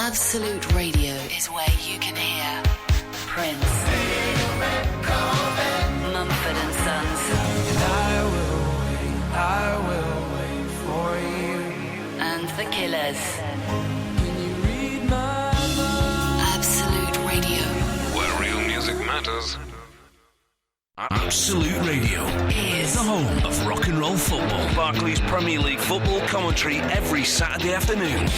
Absolute Radio is where you can hear Prince, Mumford and Sons, I will wait for you, and The Killers. Can you read my mind? Absolute Radio Where real music matters. Absolute Radio is the home of rock and roll football. Barclays Premier League football commentary every Saturday afternoon.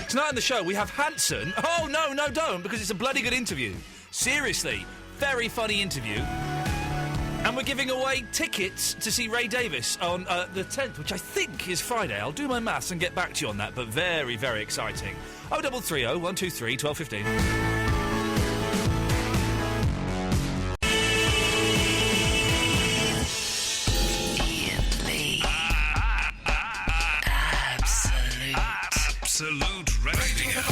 Tonight on the show we have Hanson. Oh, no, don't, because it's a bloody good interview. Seriously, very funny interview. And we're giving away tickets to see Ray Davies on the 10th, which I think is Friday. I'll do my maths and get back to you on that, but very, very exciting. 0330 123 1215. Absolute Radio.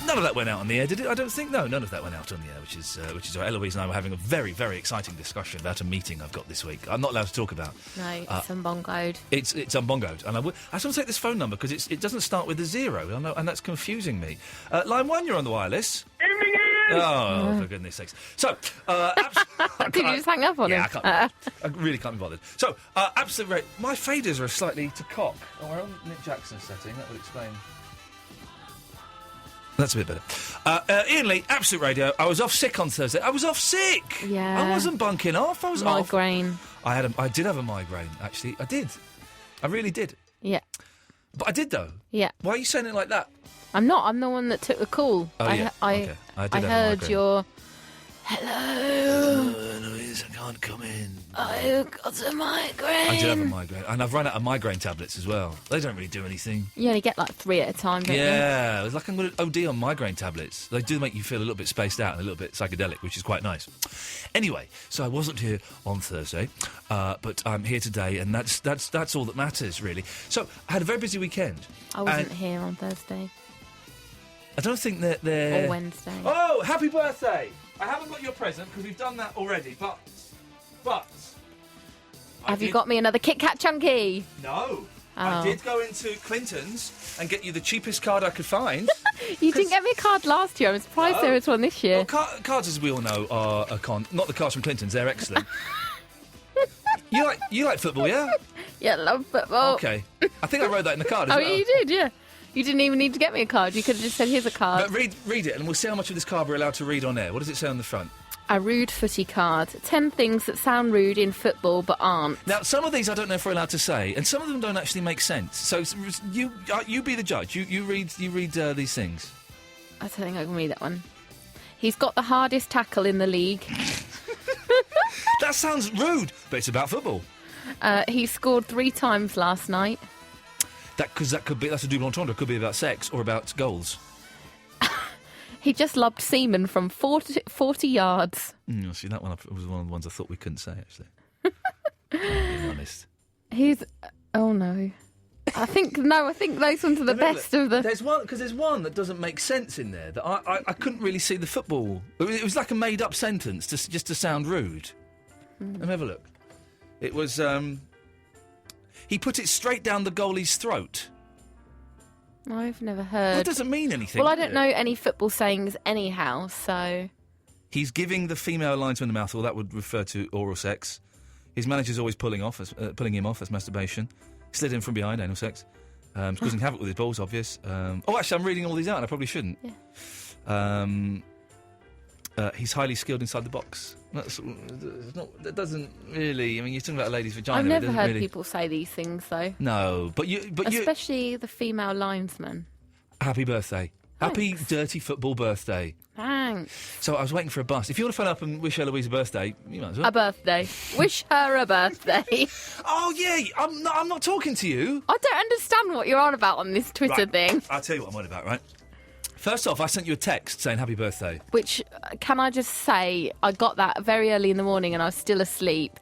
None of that went out on the air, did it? I don't think. No, none of that went out on the air, which is why Eloise and I were having a very, very exciting discussion about a meeting I've got this week. I'm not allowed to talk about. No, it's unbongoed. It's unbongoed, and I just want to take this phone number because it doesn't start with a 0, I know, and that's confusing me. Line 1, you're on the wireless. Oh, for goodness sakes. So, Did you just hang up on him? I really can't be bothered. So, absolute rate. My faders are slightly to cock. Oh, we're on Nick Jackson's setting. That would explain. That's a bit better. Ian Lee, Absolute Radio. I was off sick on Thursday. I was off sick. Yeah. I wasn't bunking off. I was migraine. Off. I did have a migraine, actually. I did. I really did. Yeah. But I did, though. Yeah. Why are you saying it like that? I'm not. I'm the one that took the call. Oh, yeah. Okay. I heard your... Hello. Eloise, I can't come in. I've got a migraine. I do have a migraine. And I've run out of migraine tablets as well. They don't really do anything. You only get like 3 at a time, don't you? Yeah. It's like I'm going to OD on migraine tablets. They do make you feel a little bit spaced out and a little bit psychedelic, which is quite nice. Anyway, so I wasn't here on Thursday, but I'm here today, and that's all that matters, really. So I had a very busy weekend. I wasn't here on Thursday. I don't think that they're... Or Wednesday. Oh, happy birthday! I haven't got your present because we've done that already, but... Have you got me another Kit Kat Chunky? No. Oh. I did go into Clinton's and get you the cheapest card I could find. You didn't get me a card last year. I'm surprised there was one this year. Well, cards, as we all know, are a con. Not the cards from Clinton's, they're excellent. You like football, yeah? Yeah, I love football. Okay. I think I wrote that in the card as well. Oh, you did, yeah. You didn't even need to get me a card. You could have just said, here's a card. But read it, and we'll see how much of this card we're allowed to read on air. What does it say on the front? A rude footy card. 10 things that sound rude in football but aren't. Now, some of these I don't know if we're allowed to say, and some of them don't actually make sense. So you be the judge. You read these things. I don't think I can read that one. He's got the hardest tackle in the league. That sounds rude, but it's about football. He scored 3 times last night. That's a double entendre. It could be about sex or about goals. He just lobbed semen from 40 yards. See, that one was one of the ones I thought we couldn't say, actually. honest. Oh no. I think those ones are the best of the. There's one that doesn't make sense in there that I couldn't really see the football. It was like a made-up sentence just to sound rude. Let me have a look. It was he put it straight down the goalie's throat. I've never heard. That doesn't mean anything. Well, I don't know any football sayings anyhow, so. He's giving the female linesman the mouthful. That would refer to oral sex. His manager's always pulling him off as masturbation. Slid in from behind, anal sex. Causing havoc with his balls, obvious. Actually, I'm reading all these out, and I probably shouldn't. Yeah. He's highly skilled inside the box. That doesn't really. I mean, you're talking about a lady's vagina. I've never heard really... people say these things, though. No, but especially the female linesman. Happy birthday. Thanks. Happy dirty football birthday. Thanks. So I was waiting for a bus. If you want to phone up and wish Eloise a birthday, you might as well. A birthday. Wish her a birthday. Oh yeah, I'm not talking to you. I don't understand what you're on about on this Twitter thing. I'll tell you what I'm on about, right? First off, I sent you a text saying happy birthday. Which, can I just say, I got that very early in the morning and I was still asleep.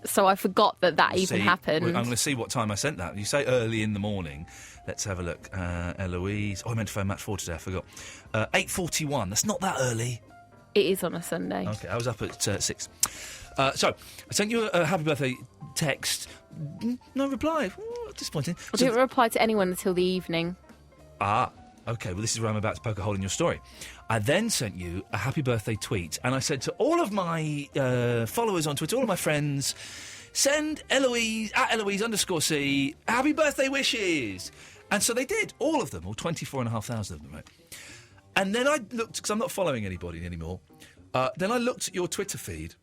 So I forgot that even happened. I'm going to see what time I sent that. You say early in the morning. Let's have a look. Eloise. I meant to phone Match 4 today, I forgot. 8:41. That's not that early. It is on a Sunday. OK, I was up at 6. So, I sent you a happy birthday text. No reply. Ooh, disappointing. I didn't reply to anyone until the evening. OK, well, this is where I'm about to poke a hole in your story. I then sent you a happy birthday tweet, and I said to all of my followers on Twitter, all of my friends, send Eloise, @Eloise_C, happy birthday wishes. And so they did, all of them, all 24,500 of them, right? And then I looked, because I'm not following anybody anymore, then I looked at your Twitter feed,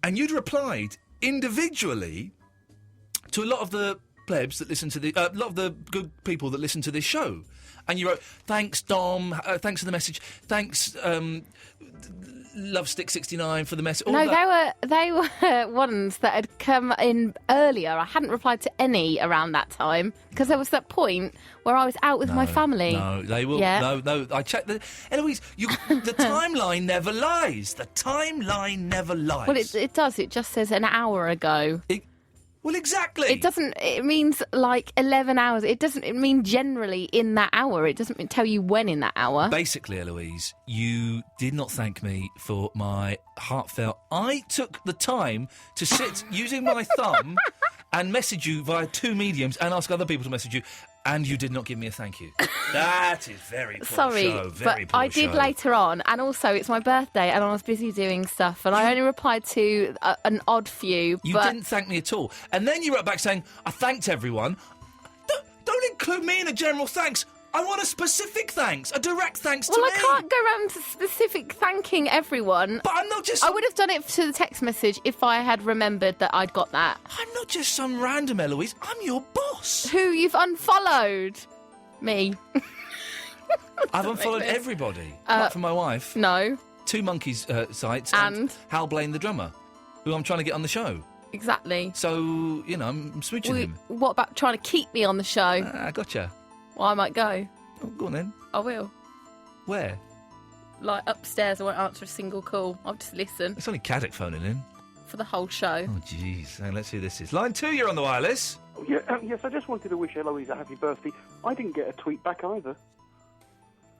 and you'd replied individually to a lot of the plebs that listen to a lot of the good people that listen to this show. And you wrote, thanks, Dom, thanks for the message, thanks, Lovestick69 for the message. No, they were ones that had come in earlier. I hadn't replied to any around that time, because there was that point where I was out with my family. No, they will. Yeah. No, I checked. Eloise, the timeline never lies. The timeline never lies. Well, it does. It just says an hour ago. Well, exactly. It doesn't. It means like 11 hours. It doesn't. It mean generally in that hour. It doesn't tell you when in that hour. Basically, Eloise, you did not thank me for my heartfelt. I took the time to sit using my thumb and message you via 2 mediums and ask other people to message you, and you did not give me a thank you. That is very poor Sorry, show. Very but poor I did show. later on, and also it's my birthday, and I was busy doing stuff, and I only replied to an odd few. You didn't thank me at all. And then you wrote back saying, I thanked everyone. Don't include me in a general thanks. I want a specific thanks, a direct thanks to me. Well, I can't go around to specific thanking everyone. But I'm not just... I would have done it to the text message if I had remembered that I'd got that. I'm not just some random Eloise. I'm your boss. Who you've unfollowed? Me. I've unfollowed everybody. Apart from my wife. No. 2 Monkeys sites. And? Hal Blaine, the drummer, who I'm trying to get on the show. Exactly. So, you know, I'm smooching him. What about trying to keep me on the show? I gotcha. Well, I might go. Oh, go on then. I will. Where? Like upstairs, I won't answer a single call. I'll just listen It's only Caddick phoning in. for the whole show. Oh, jeez. Let's see who this is. Line 2, you're on the wireless. Yeah, yes, I just wanted to wish Eloise a happy birthday. I didn't get a tweet back either.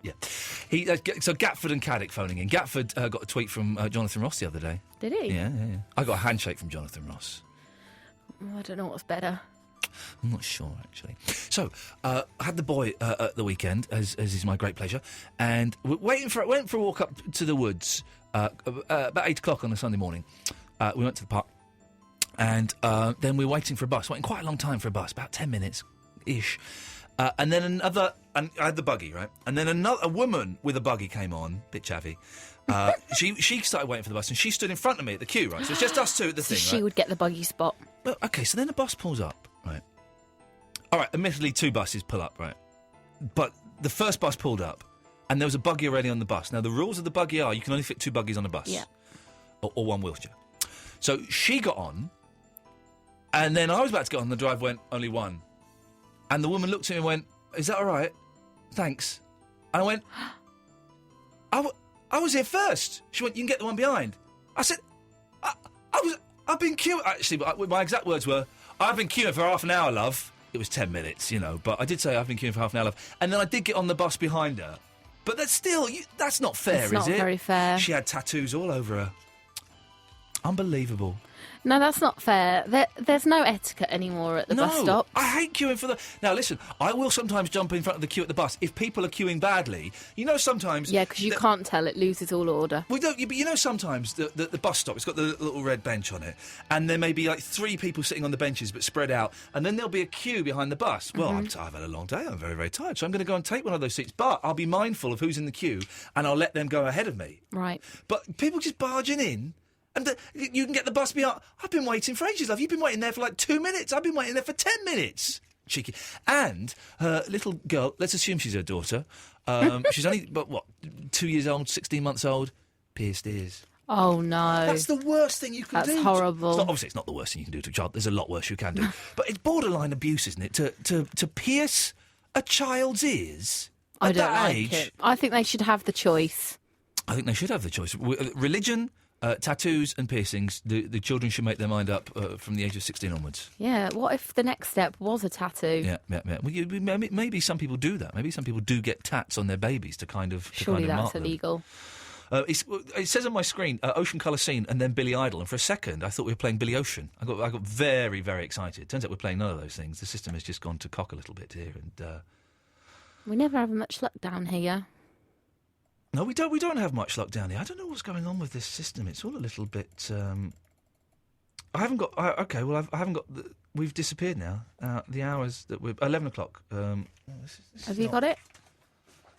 Yeah. So Gatford and Caddick phoning in. Gatford got a tweet from Jonathan Ross the other day. Did he? Yeah. I got a handshake from Jonathan Ross. I don't know what's better. I'm not sure, actually. So, I had the boy at the weekend, as is my great pleasure, and went for a walk up to the woods about 8 o'clock on a Sunday morning. We went to the park, and then we were waiting for a bus, waiting quite a long time for a bus, about 10 minutes-ish. And then I had the buggy, right? And then a woman with a buggy came on, bit chavvy. She started waiting for the bus, and she stood in front of me at the queue, right? So it's just us two at the thing, She right? would get the buggy spot. But, okay, so then the bus pulls up, right? All right, admittedly, 2 buses pull up, right? But the first bus pulled up, and there was a buggy already on the bus. Now, the rules of the buggy are you can only fit 2 buggies on a bus. Yeah. Or 1 wheelchair. So she got on, and then I was about to get on, the driver went, only 1. And the woman looked at me and went, is that all right? Thanks. And I went, I was here first. She went, you can get the one behind. I said, I've been queuing. Actually, my exact words were, I've been queuing for half an hour, love. It was 10 minutes, but I did say I've been queuing for half an hour, love. And then I did get on the bus behind her. But that's still, that's not fair, It's not is it? very fair. She had tattoos all over her. Unbelievable. No, that's not fair. There's no etiquette anymore at the bus stops. I hate queuing for the... Now, listen, I will sometimes jump in front of the queue at the bus if people are queuing badly. Sometimes... Yeah, because you can't tell. It loses all order. Well, but sometimes the bus stop, it's got the little red bench on it, and there may be, 3 people sitting on the benches but spread out, and then there'll be a queue behind the bus. Well, I've had a long day. I'm very, very tired, so I'm going to go and take one of those seats. But I'll be mindful of who's in the queue, and I'll let them go ahead of me. Right. But people just barging in... And you can get the bus behind... I've been waiting for ages, love. You've been waiting there for 2 minutes. I've been waiting there for 10 minutes. Cheeky. And her little girl, let's assume she's her daughter. She's only, 2 years old, 16 months old, pierced ears. Oh, no. That's the worst thing you can do. That's horrible. Obviously, it's not the worst thing you can do to a child. There's a lot worse you can do. But it's borderline abuse, isn't it? To pierce a child's ears I at don't that like age. it. I think they should have the choice. I think they should have the choice. Religion... tattoos and piercings, the children should make their mind up from the age of 16 onwards. Yeah, what if the next step was a tattoo? Yeah. Well, maybe some people do that. Maybe some people do get tats on their babies to kind of Surely mark that's them. illegal. It says on my screen, Ocean Colour Scene and then Billy Idol, and for a second I thought we were playing Billy Ocean. I got very, very excited. Turns out we're playing none of those things. The system has just gone to cock a little bit here. And We never have much luck down here. No, we don't. We don't have much luck down here. I don't know what's going on with this system. It's all a little bit. I haven't got. Okay, well, I haven't got. We've disappeared now. The hours that we're 11 o'clock. This Have you got it?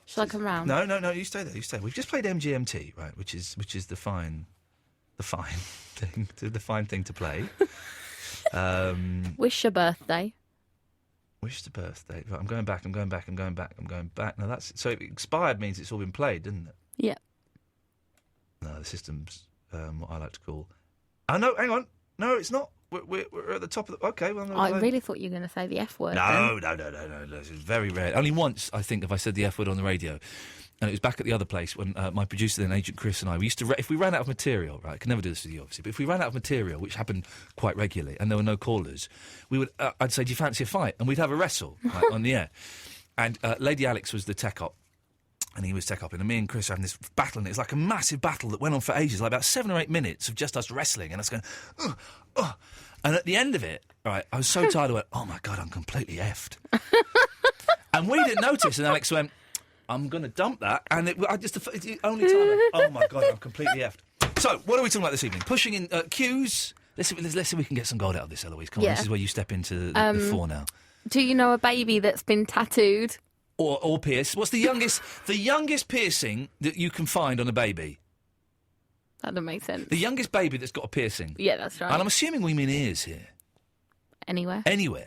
Shall I come round? No. You stay there. You stay. We've just played MGMT, right? Which is the fine thing, the fine thing to play. Wish your birthday. Wish the birthday. Right, I'm going back. Now that's so it expired means it's all been played, didn't it? Yeah. No, the system's what I like to call. Oh no, hang on. No, it's not. We're at the top of the. Okay, well, I really thought you were going to say the F word. No. It's very rare. Only once I think have I said the F word on the radio, and it was back at the other place when my producer then, Agent Chris, and I, we used to if we ran out of material, right? I could never do this with you, obviously, but if we ran out of material, which happened quite regularly, and there were no callers, we would. I'd say, "Do you fancy a fight?" And we'd have a wrestle right, on the air. And Lady Alex was the tech op. And he was tech up, and me and Chris were having this battle, and it was like a massive battle that went on for ages, like about 7 or 8 minutes of just us wrestling, and us going, ugh. And at the end of it, right, I was so tired, I went, oh my God, I'm completely effed. And we didn't notice, and Alex went, I'm going to dump that, and it's the only time, oh my God, I'm completely effed. So, what are we talking about this evening? Pushing in queues. Let's see if we can get some gold out of this, Eloise. Come on, this is where you step into the fore now. Do you know a baby that's been tattooed? Or pierced. What's the youngest piercing that you can find on a baby? That doesn't make sense. The youngest baby that's got a piercing. Yeah, that's right. And I'm assuming we mean ears here. Anywhere.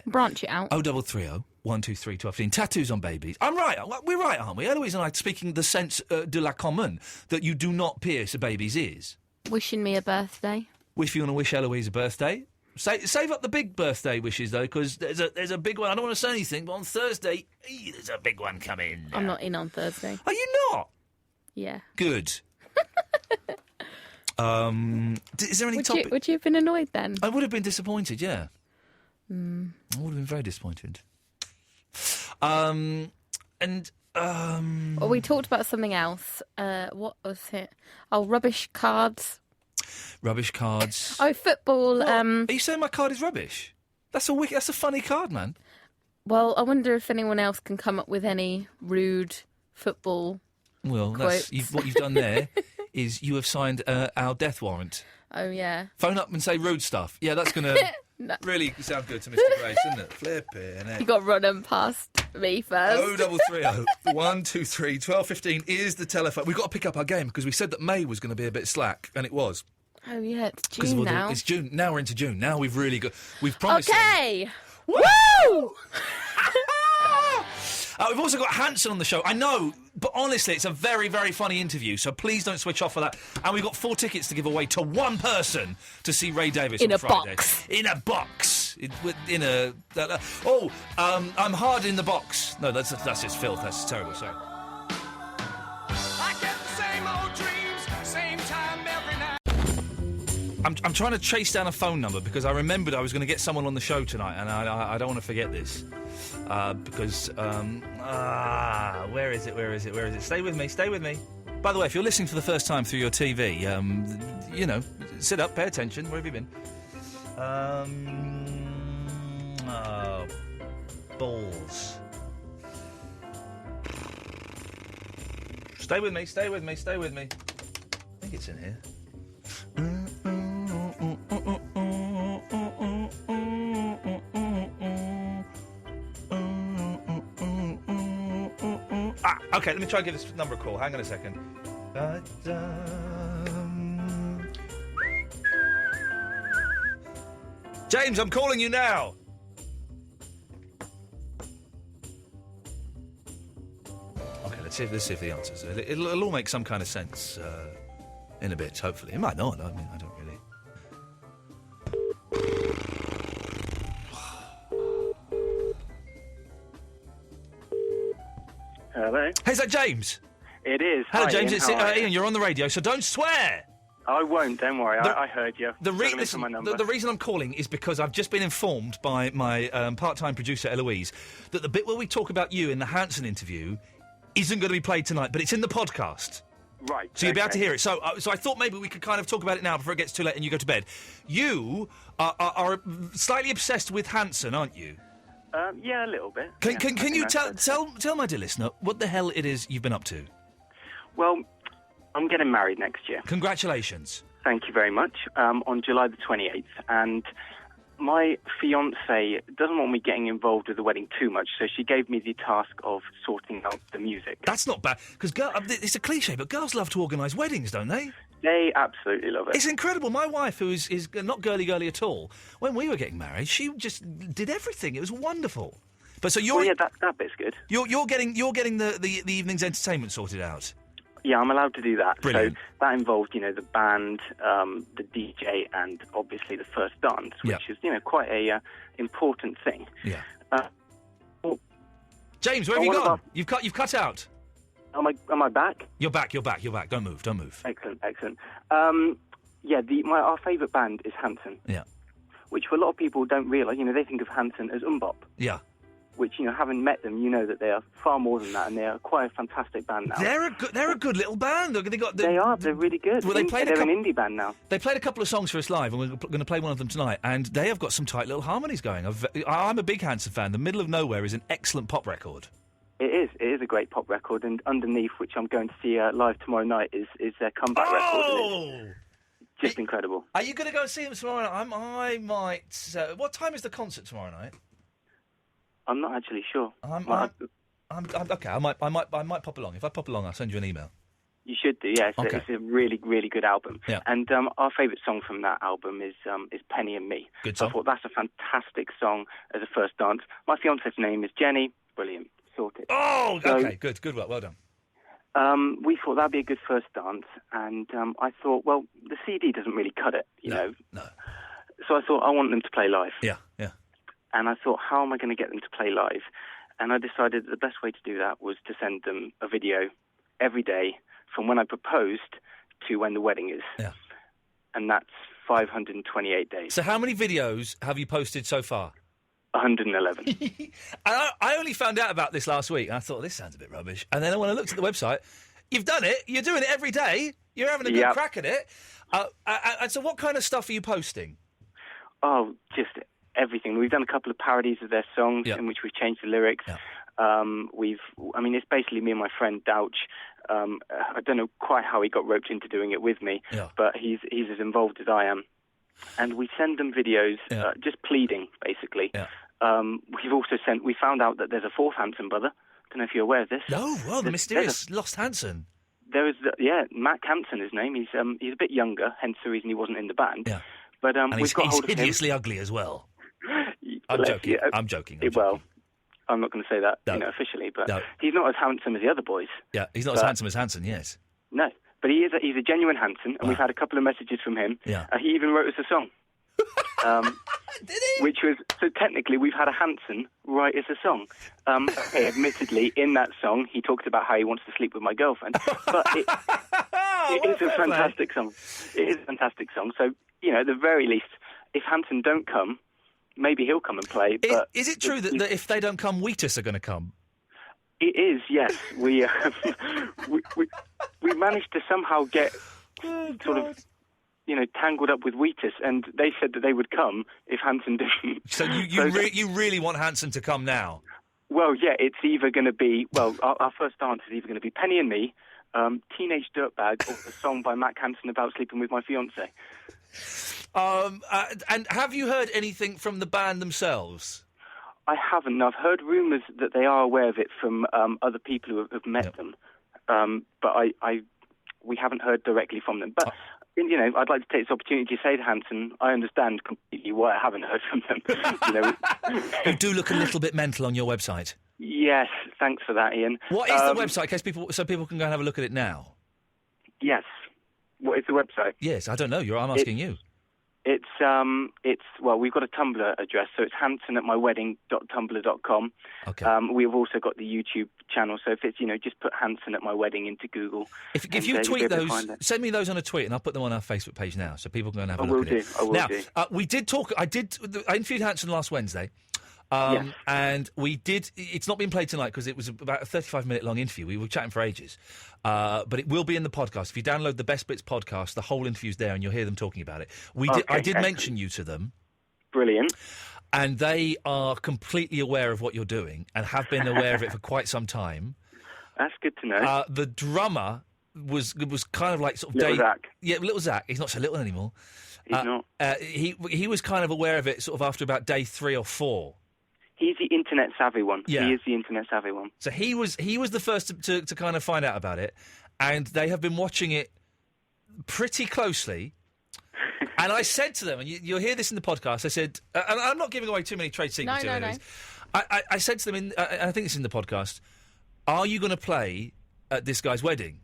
Branch it out. 0330 123 1215. Tattoos on babies. I'm right. We're right, aren't we? Eloise and I speaking the sense de la commune that you do not pierce a baby's ears. Wishing me a birthday. If you want to wish Eloise a birthday. Save up the big birthday wishes, though, because there's a big one. I don't want to say anything, but on Thursday, there's a big one coming. I'm not in on Thursday. Are you not? Yeah. Good. Is there any topic? Would you have been annoyed then? I would have been disappointed, yeah. I would have been very disappointed. Well, we talked about something else. What was it? Oh, rubbish cards. Rubbish cards. Oh, football. Are you saying my card is rubbish? That's a funny card, man. Well, I wonder if anyone else can come up with any rude football Well, quotes. what you've done there is you have signed our death warrant. Oh, yeah. Phone up and say rude stuff. Yeah, that's going to really sound good to Mr. Grace, isn't it? Flipping it. You got to run them past me first. 0330 123 1215 is the telephone. We've got to pick up our game because we said that May was going to be a bit slack, and it was. Oh, yeah, it's June now. It's June. Now we're into June. Now we've really got... We've promised... Okay! Woo! We've also got Hanson on the show. I know, but honestly, it's a very, very funny interview, so please don't switch off for that. And we've got 4 tickets to give away to one person to see Ray Davis on Friday. In a box. I'm hard in the box. No, that's just filth. That's terrible, sorry. I get the same old dreams, same time every night. I'm trying to chase down a phone number because I remembered I was going to get someone on the show tonight, and I don't want to forget this because where is it? Stay with me. By the way, if you're listening for the first time through your TV, sit up, pay attention. Where have you been? Balls. Stay with me. I think it's in here. Okay, let me try and give this number a call. Hang on a second. James, I'm calling you now. Okay, let's see if the answers. It'll all make some kind of sense in a bit, hopefully. It might not. I mean, I don't really. Hello? Hey, is that James? It is. Hello, Hi, James. Ian. It's How are you? Ian. You're on the radio, so don't swear. I won't, don't worry. I heard you. The The reason I'm calling is because I've just been informed by my part-time producer, Eloise, that the bit where we talk about you in the Hanson interview isn't going to be played tonight, but it's in the podcast. Right. So you'll be able to hear it. So I thought maybe we could kind of talk about it now before it gets too late and you go to bed. You are slightly obsessed with Hanson, aren't you? Yeah, a little bit. Can you tell my dear listener what the hell it is you've been up to? Well, I'm getting married next year. Congratulations. Thank you very much. On July the 28th. And my fiancée doesn't want me getting involved with the wedding too much, so she gave me the task of sorting out the music. That's not bad, because it's a cliche, but girls love to organise weddings, don't they? They absolutely love it. It's incredible. My wife, who is not girly at all, when we were getting married, she just did everything. It was wonderful. But so you're that bit's good. You're getting the evening's entertainment sorted out. Yeah, I'm allowed to do that. Brilliant. So that involved, the band, the DJ, and obviously the first dance, which is, quite a important thing. Yeah. Well, James, where have you gone? You've cut out. Am I back? You're back. Don't move. Excellent. Our favourite band is Hanson. Yeah. Which for a lot of people don't realise, they think of Hanson as Umbop. Yeah. Which, having met them, you know that they are far more than that, and they are quite a fantastic band now. They're a good little band. They're really good. Well, they're an indie band now. They played a couple of songs for us live, and we're going to play one of them tonight, and they have got some tight little harmonies going. I'm a big Hanson fan. The Middle of Nowhere is an excellent pop record. It is a great pop record, and Underneath, which I'm going to see live tomorrow night, is their comeback record. Just incredible. Are you going to go and see them tomorrow night? I might. What time is the concert tomorrow night? I'm not actually sure. Okay. I might pop along. If I pop along, I'll send you an email. You should do. Yeah, it's a really, really good album. Yeah. And our favourite song from that album is Penny and Me. Good song. I thought that's a fantastic song as a first dance. My fiance's name is Jenny. Brilliant. Sorted. Oh, okay. Good work. Well done. We thought that'd be a good first dance, and I thought, well, the CD doesn't really cut it, you know. No. So I thought I want them to play live. Yeah. And I thought, how am I going to get them to play live? And I decided that the best way to do that was to send them a video every day from when I proposed to when the wedding is. Yeah. And that's 528 days. So how many videos have you posted so far? 111. I only found out about this last week, and I thought, this sounds a bit rubbish. And then when I looked at the website, you've done it. You're doing it every day. You're having a good crack at it. And so what kind of stuff are you posting? Oh, just everything. We've done a couple of parodies of their songs in which we've changed the lyrics. Yeah. It's basically me and my friend Douch. I don't know quite how he got roped into doing it with me, but he's as involved as I am. And we send them videos just pleading, basically. Yeah. We found out that there's a fourth Hanson brother. Don't know if you're aware of this. No, well, the mysterious lost Hanson. There is, Matt Hanson, his name. He's a bit younger, hence the reason he wasn't in the band. Yeah. But and we've got hold of him. He's hideously ugly as well. I'm joking. Well, I'm not going to say that officially, but he's not as handsome as the other boys. Yeah, he's not as handsome as Hanson, yes. No, but he's a genuine Hanson, and we've had a couple of messages from him. Yeah. He even wrote us a song. Did he? Which was, so technically we've had a Hanson write us a song. Admittedly, in that song, he talks about how he wants to sleep with my girlfriend. But it is a fantastic song. It is a fantastic song. So at the very least, if Hanson don't come, maybe he'll come and play. But is it true that if they don't come, Wheatus are going to come? It is, yes. We managed to somehow get sort of tangled up with Wheatus, and they said that they would come if Hanson didn't. So you really want Hanson to come now? Well, yeah, it's either going to be, our first answer is either going to be Penny and Me, Teenage Dirtbag, or a song by Mac Hansen about sleeping with my fiancée. And have you heard anything from the band themselves? I haven't. No, I've heard rumours that they are aware of it from other people who have met them, but we haven't heard directly from them. But I'd like to take this opportunity to say to Hanson, I understand completely why I haven't heard from them. You do look a little bit mental on your website. Yes, thanks for that, Ian. What is the website, in case people can go and have a look at it now? Yes. What is the website? Yes, I don't know. I'm asking you. It's we've got a Tumblr address, so it's hanson@mywedding.tumblr.com. Okay. We've also got the YouTube channel, so if it's just put Hanson at my wedding into Google. If you tweet those, send me those on a tweet, and I'll put them on our Facebook page now, so people can go and have a look at it. I will do. Now, we did talk. I interviewed Hanson last Wednesday. Yes. And we did. It's not been played tonight because it was about a 35-minute long interview. We were chatting for ages, but it will be in the podcast. If you download the Best Bits podcast, the whole interview's there, and you'll hear them talking about it. I did mention you to them. Brilliant. And they are completely aware of what you're doing and have been aware of it for quite some time. That's good to know. The drummer was kind of like sort of Little Zach. Yeah, little Zach. He's not so little anymore. He's not. He was kind of aware of it sort of after about day 3 or 4. He's the internet savvy one. Yeah. He is the internet savvy one. So he was the first to kind of find out about it, and they have been watching it pretty closely. And I said to them, and you'll hear this in the podcast, I said, and I'm not giving away too many trade secrets. No. I said to them, and I think it's in the podcast, are you going to play at this guy's wedding?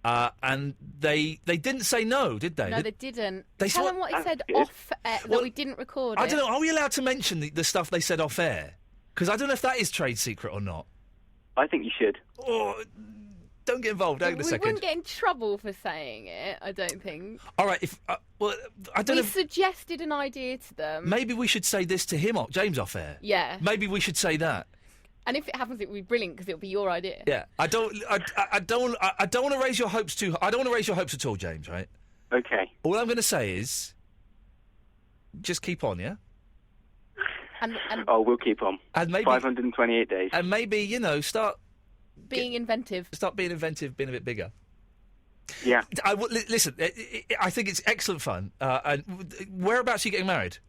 And they didn't say no, did they? No, they didn't. They Tell them what he said off air, that we didn't record it. I don't know, are we allowed to mention the stuff they said off air? Because I don't know if that is trade secret or not. I think you should. Oh, don't get involved. Hang on a second. We wouldn't get in trouble for saying it, I don't think. All right, I don't know. We suggested an idea to them. Maybe we should say this to him, James, off air. Yeah. Maybe we should say that. And if it happens, it would be brilliant because it will be your idea. Yeah, I don't want to raise your hopes too. I don't want to raise your hopes at all, James. Right? Okay. All I'm going to say is, just keep on, yeah. And we'll keep on. And maybe 528 days. And maybe start being inventive. Start being inventive, being a bit bigger. Yeah. Listen, I think it's excellent fun. And whereabouts are you getting married?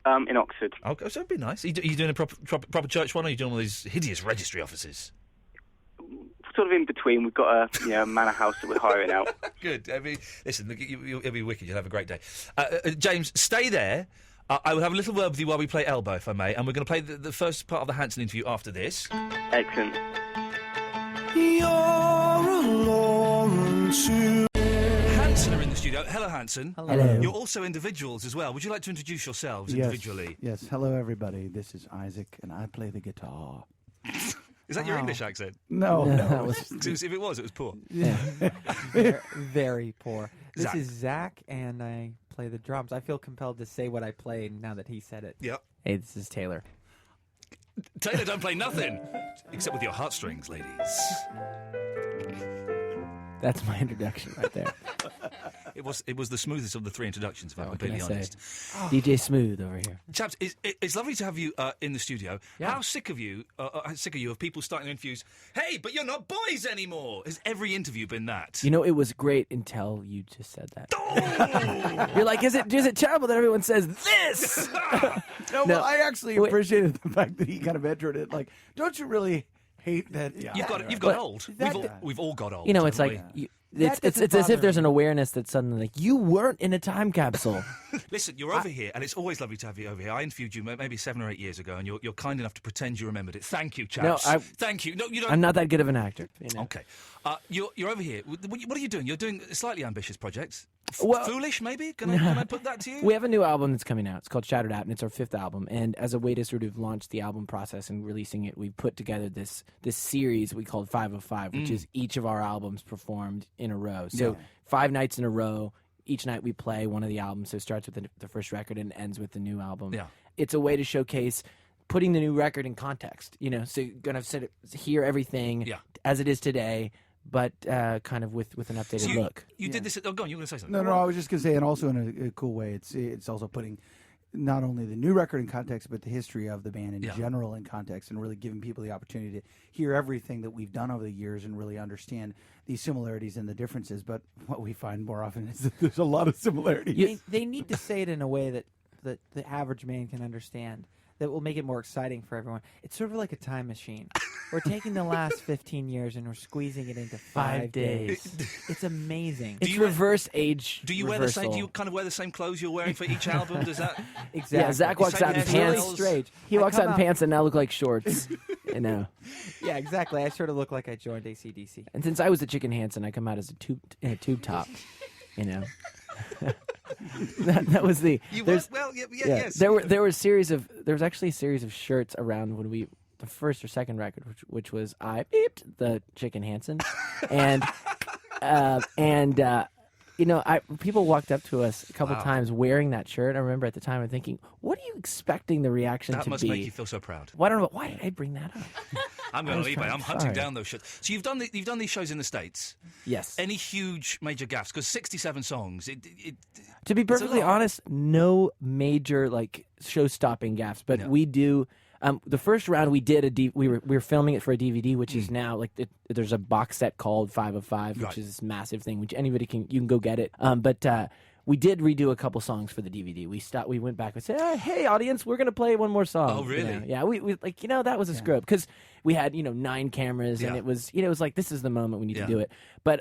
In Oxford. Okay, so it'd be nice. Are you doing a proper church one, or are you doing one of these hideous registry offices? Sort of in between. We've got a manor house that we're hiring out. Good. Listen, it'll be wicked. You'll have a great day. James, stay there. I will have a little word with you while we play Elbow, if I may, and we're going to play the first part of the Hanson interview after this. Excellent. You're alone too. Hanson are in the studio. Hello, Hanson. Hello. You're also individuals as well. Would you like to introduce yourselves individually? Yes. Hello, everybody. This is Isaac, and I play the guitar. Is that your English accent? No. If it was poor. Yeah. very poor. This Zach. is Zach, and I play the drums. I feel compelled to say what I play now that he said it. Yep. Hey, this is Taylor. Taylor, don't play nothing except with your heartstrings, ladies. That's my introduction right there. It was the smoothest of the 3 introductions, if I'm What can completely I honest. DJ Smooth over here. Chaps, it's lovely to have you in the studio. Yeah. How sick are you of people starting interviews? Hey, but you're not boys anymore. Has every interview been that? You know, it was great until you just said that. Oh! You're like, is it terrible that everyone says this? No, well, I actually appreciated the fact that he kind of entered it. Like, don't you really hate that? Yeah, You've got old. We've all got old. You know, it's like it's as if there's an awareness that suddenly, like, you weren't in a time capsule. Listen, you're over here, and it's always lovely to have you over here. I interviewed you maybe 7 or 8 years ago, and you're kind enough to pretend you remembered it. Thank you, chaps. Thank you. No, you don't. I'm not that good of an actor. You know? Okay. You're over here. What are you doing? You're doing a slightly ambitious project. Well, Foolish, maybe? Can I put that to you? We have a new album that's coming out. It's called Shattered App, and it's our 5th album. And as a way to sort of launch the album process and releasing it, we put together this series we called 505, which is each of our albums performed in a row. So 5 nights in a row, each night we play one of the albums. So it starts with the first record and ends with the new album. Yeah. It's a way to showcase putting the new record in context. So you're going to hear everything as it is today, but kind of with an updated look. You did this. Oh, go on. You were going to say something. No, I was just going to say, and also in a cool way, it's also putting not only the new record in context, but the history of the band in general in context, and really giving people the opportunity to hear everything that we've done over the years and really understand these similarities and the differences. But what we find more often is that there's a lot of similarities. They need to say it in a way that the average man can understand, that will make it more exciting for everyone. It's sort of like a time machine. We're taking the last 15 years and we're squeezing it into 5 days. It's amazing. It's reverse age. Do you wear the same? Do you kind of wear the same clothes you're wearing for each album? Does that exactly? Yeah, Zach walks out in pants. Really strange. He walks out in pants that now look like shorts. Yeah, exactly. I sort of look like I joined AC/DC. And since I was the Chicken Hansen, I come out as a tube top. That was the. Yes. There was actually a series of shirts around when the first or second record, which was I beeped the Chicken Hansen, and people walked up to us a couple times wearing that shirt. I remember at the time thinking, what are you expecting the reaction to be? That must make you feel so proud. Well, I don't know. Why did I bring that up? I'm going to eBay. I'm hunting down those shirts. So you've done these shows in the States. Yes. Any huge major gaffes? Because 67 songs. To be perfectly honest, no major show-stopping gaffes, but we do. The first round we did we were filming it for a DVD, which is now there's a box set called 5 of 5, which is this massive thing, which anybody you can go get it. But we did redo a couple songs for the DVD. We went back and said, "Hey, audience, we're gonna play one more song." Oh, really? Yeah. We that was a screw up because we had 9 cameras and it was like this is the moment we need to do it. But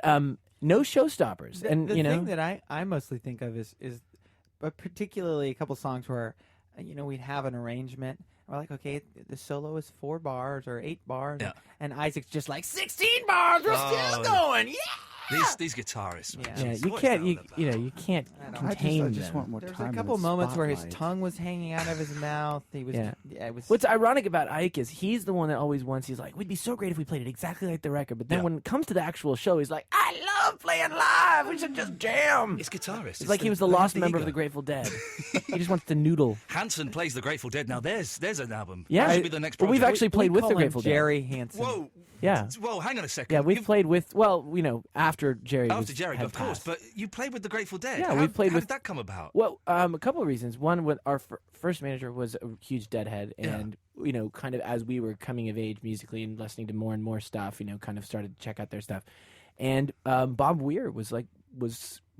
no showstoppers. The thing that I mostly think of is particularly a couple songs where we'd have an arrangement. We're like, okay, the solo is 4 bars or 8 bars, and Isaac's just like 16 bars. We're still going, These guitarists, man. Yeah, you can't contain I just want more There's time. a couple moments where his tongue was hanging out of his mouth. He was, it was. What's ironic about Ike is he's the one that always wants. He's like, we'd be so great if we played it exactly like the record. But then when it comes to the actual show, he's like, I love playing live. We should just jam. It's guitarist. It's like he was the lost member of the Grateful Dead. He just wants to noodle. Hansen plays the Grateful Dead. Now there's an album. Yeah, that should be the next project. Well, we've actually played with the Grateful Dead. Jerry Hansen. Whoa. Yeah. Whoa, hang on a second. Yeah, we've played with, after Jerry After Jerry, had of course. passed. But you played with the Grateful Dead. Yeah, how, we played how with. Did that come about? Well, a couple of reasons. One, with our first manager was a huge Deadhead, and kind of as we were coming of age musically and listening to more and more stuff, kind of started to check out their stuff. And Bob Weir was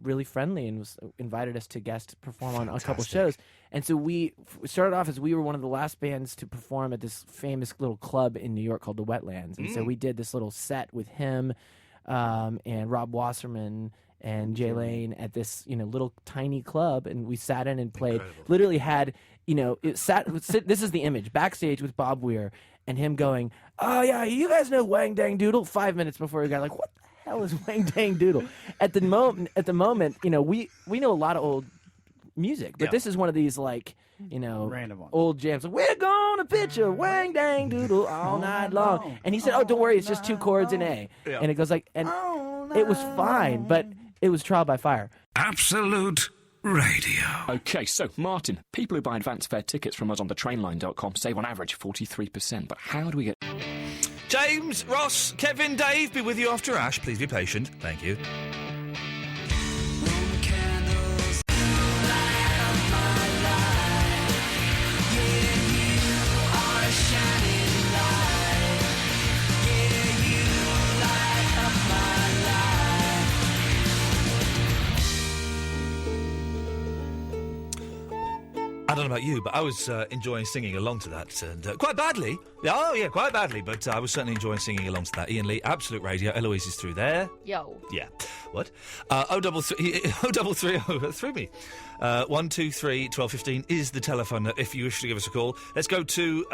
really friendly and invited us to guest perform on a couple shows. And so we started off as we were one of the last bands to perform at this famous little club in New York called the Wetlands. And so we did this little set with him and Rob Wasserman and Jay Lane at this little tiny club, and we sat in and played. Incredible. Literally had this is the image backstage with Bob Weir and him going, "Oh yeah, you guys know Wang Dang Doodle." 5 minutes before we got like, what the hell is Wang Dang Doodle? At the moment, we know a lot of old music, but this is one of these random ones. Old jams. We're gonna pitch a Wang Dang Doodle all night long. And he said, "Oh, don't worry, it's just 2 chords in A." Yeah. And it goes like, and it was fine, but it was trial by fire. Absolute Radio. Okay, so Martin, people who buy advance fare tickets from us on thetrainline.com save on average 43%, but how do we get... James, Ross, Kevin, Dave, be with you after Ash. Please be patient. Thank you. I don't know about you, but I was enjoying singing along to that, and quite badly. Yeah, quite badly, but I was certainly enjoying singing along to that. Ian Lee, Absolute Radio. Eloise is through there. Yo. Yeah. What? 0330, through me. 123 1215 is the telephone if you wish to give us a call. Let's go to,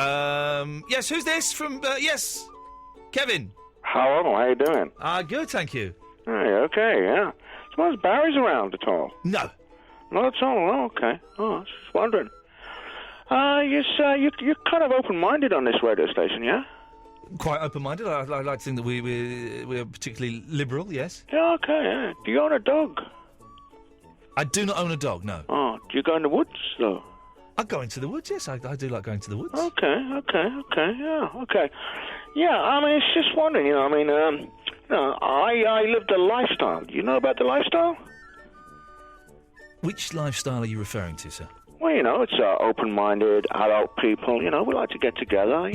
yes, who's this from, yes, Kevin. Hello, how you doing? Good, thank you. Hey, okay, yeah. Suppose Barry's around at all? No. Not at all. Oh, okay. Oh, I was just wondering. You're kind of open-minded on this radio station, yeah? Quite open-minded. I like to think that we're particularly liberal, yes. Yeah, okay, yeah. Do you own a dog? I do not own a dog, no. Oh, do you go in the woods, though? I go into the woods, yes. I do like going to the woods. Okay, yeah, okay. Yeah, I mean, it's just wondering, I lived a lifestyle. Do you know about the lifestyle? Which lifestyle are you referring to, sir? Well, it's open-minded, adult people, we like to get together,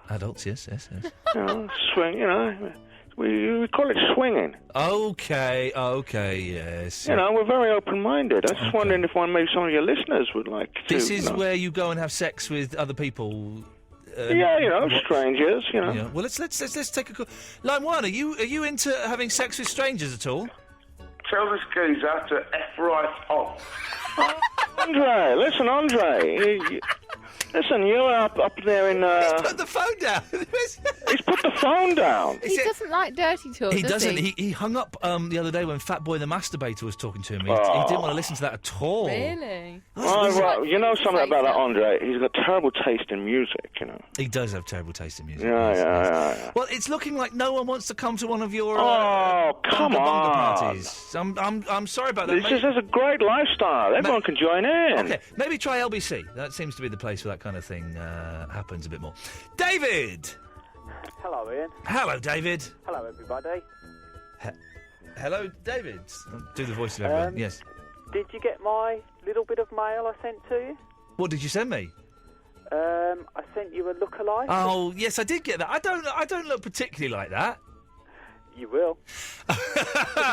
Adults, yes. Swing, we call it swinging. Okay, yes. We're very open-minded. I was just wondering if maybe some of your listeners would like to... This is where you go and have sex with other people... strangers, Yeah. Well, let's take a call. Line 1, are you into having sex with strangers at all? Tell this geezer to F right off. Andre, listen, listen, you're up there in... He's put the phone down. He's put the phone down. He doesn't like dirty talk, He does doesn't. he? He hung up the other day when Fat Boy the Masturbator was talking to him. He didn't want to listen to that at all. Really? Well, you know something about that, Andre? He's got terrible taste in music, He does have terrible taste in music. Yeah. Well, it's looking like no one wants to come to one of your come on. parties. I'm sorry about that. This is a great lifestyle. Everyone can join in. Okay, maybe try LBC. That seems to be the place where that kind of thing happens a bit more. David! Hello, Ian. Hello, David. Hello, everybody. Hello, David. Do the voice of everyone, yes. Did you get my little bit of mail I sent to you? What did you send me? I sent you a lookalike. Oh, yes, I did get that. I don't look particularly like that. You will.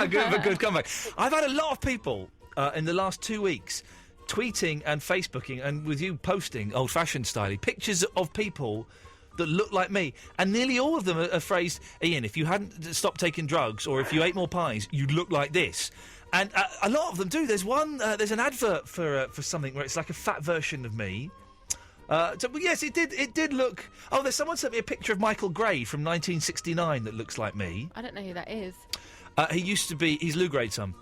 Good comeback. I've had a lot of people in the last 2 weeks tweeting and Facebooking and with you posting old-fashioned style pictures of people that look like me, and nearly all of them are phrased, Ian, if you hadn't stopped taking drugs or if you ate more pies, you'd look like this. And a lot of them do. There's an advert for something where it's like a fat version of me. Yes, it did look... Oh, there's someone sent me a picture of Michael Gray from 1969 that looks like me. I don't know who that is. He's Lou Grade's son.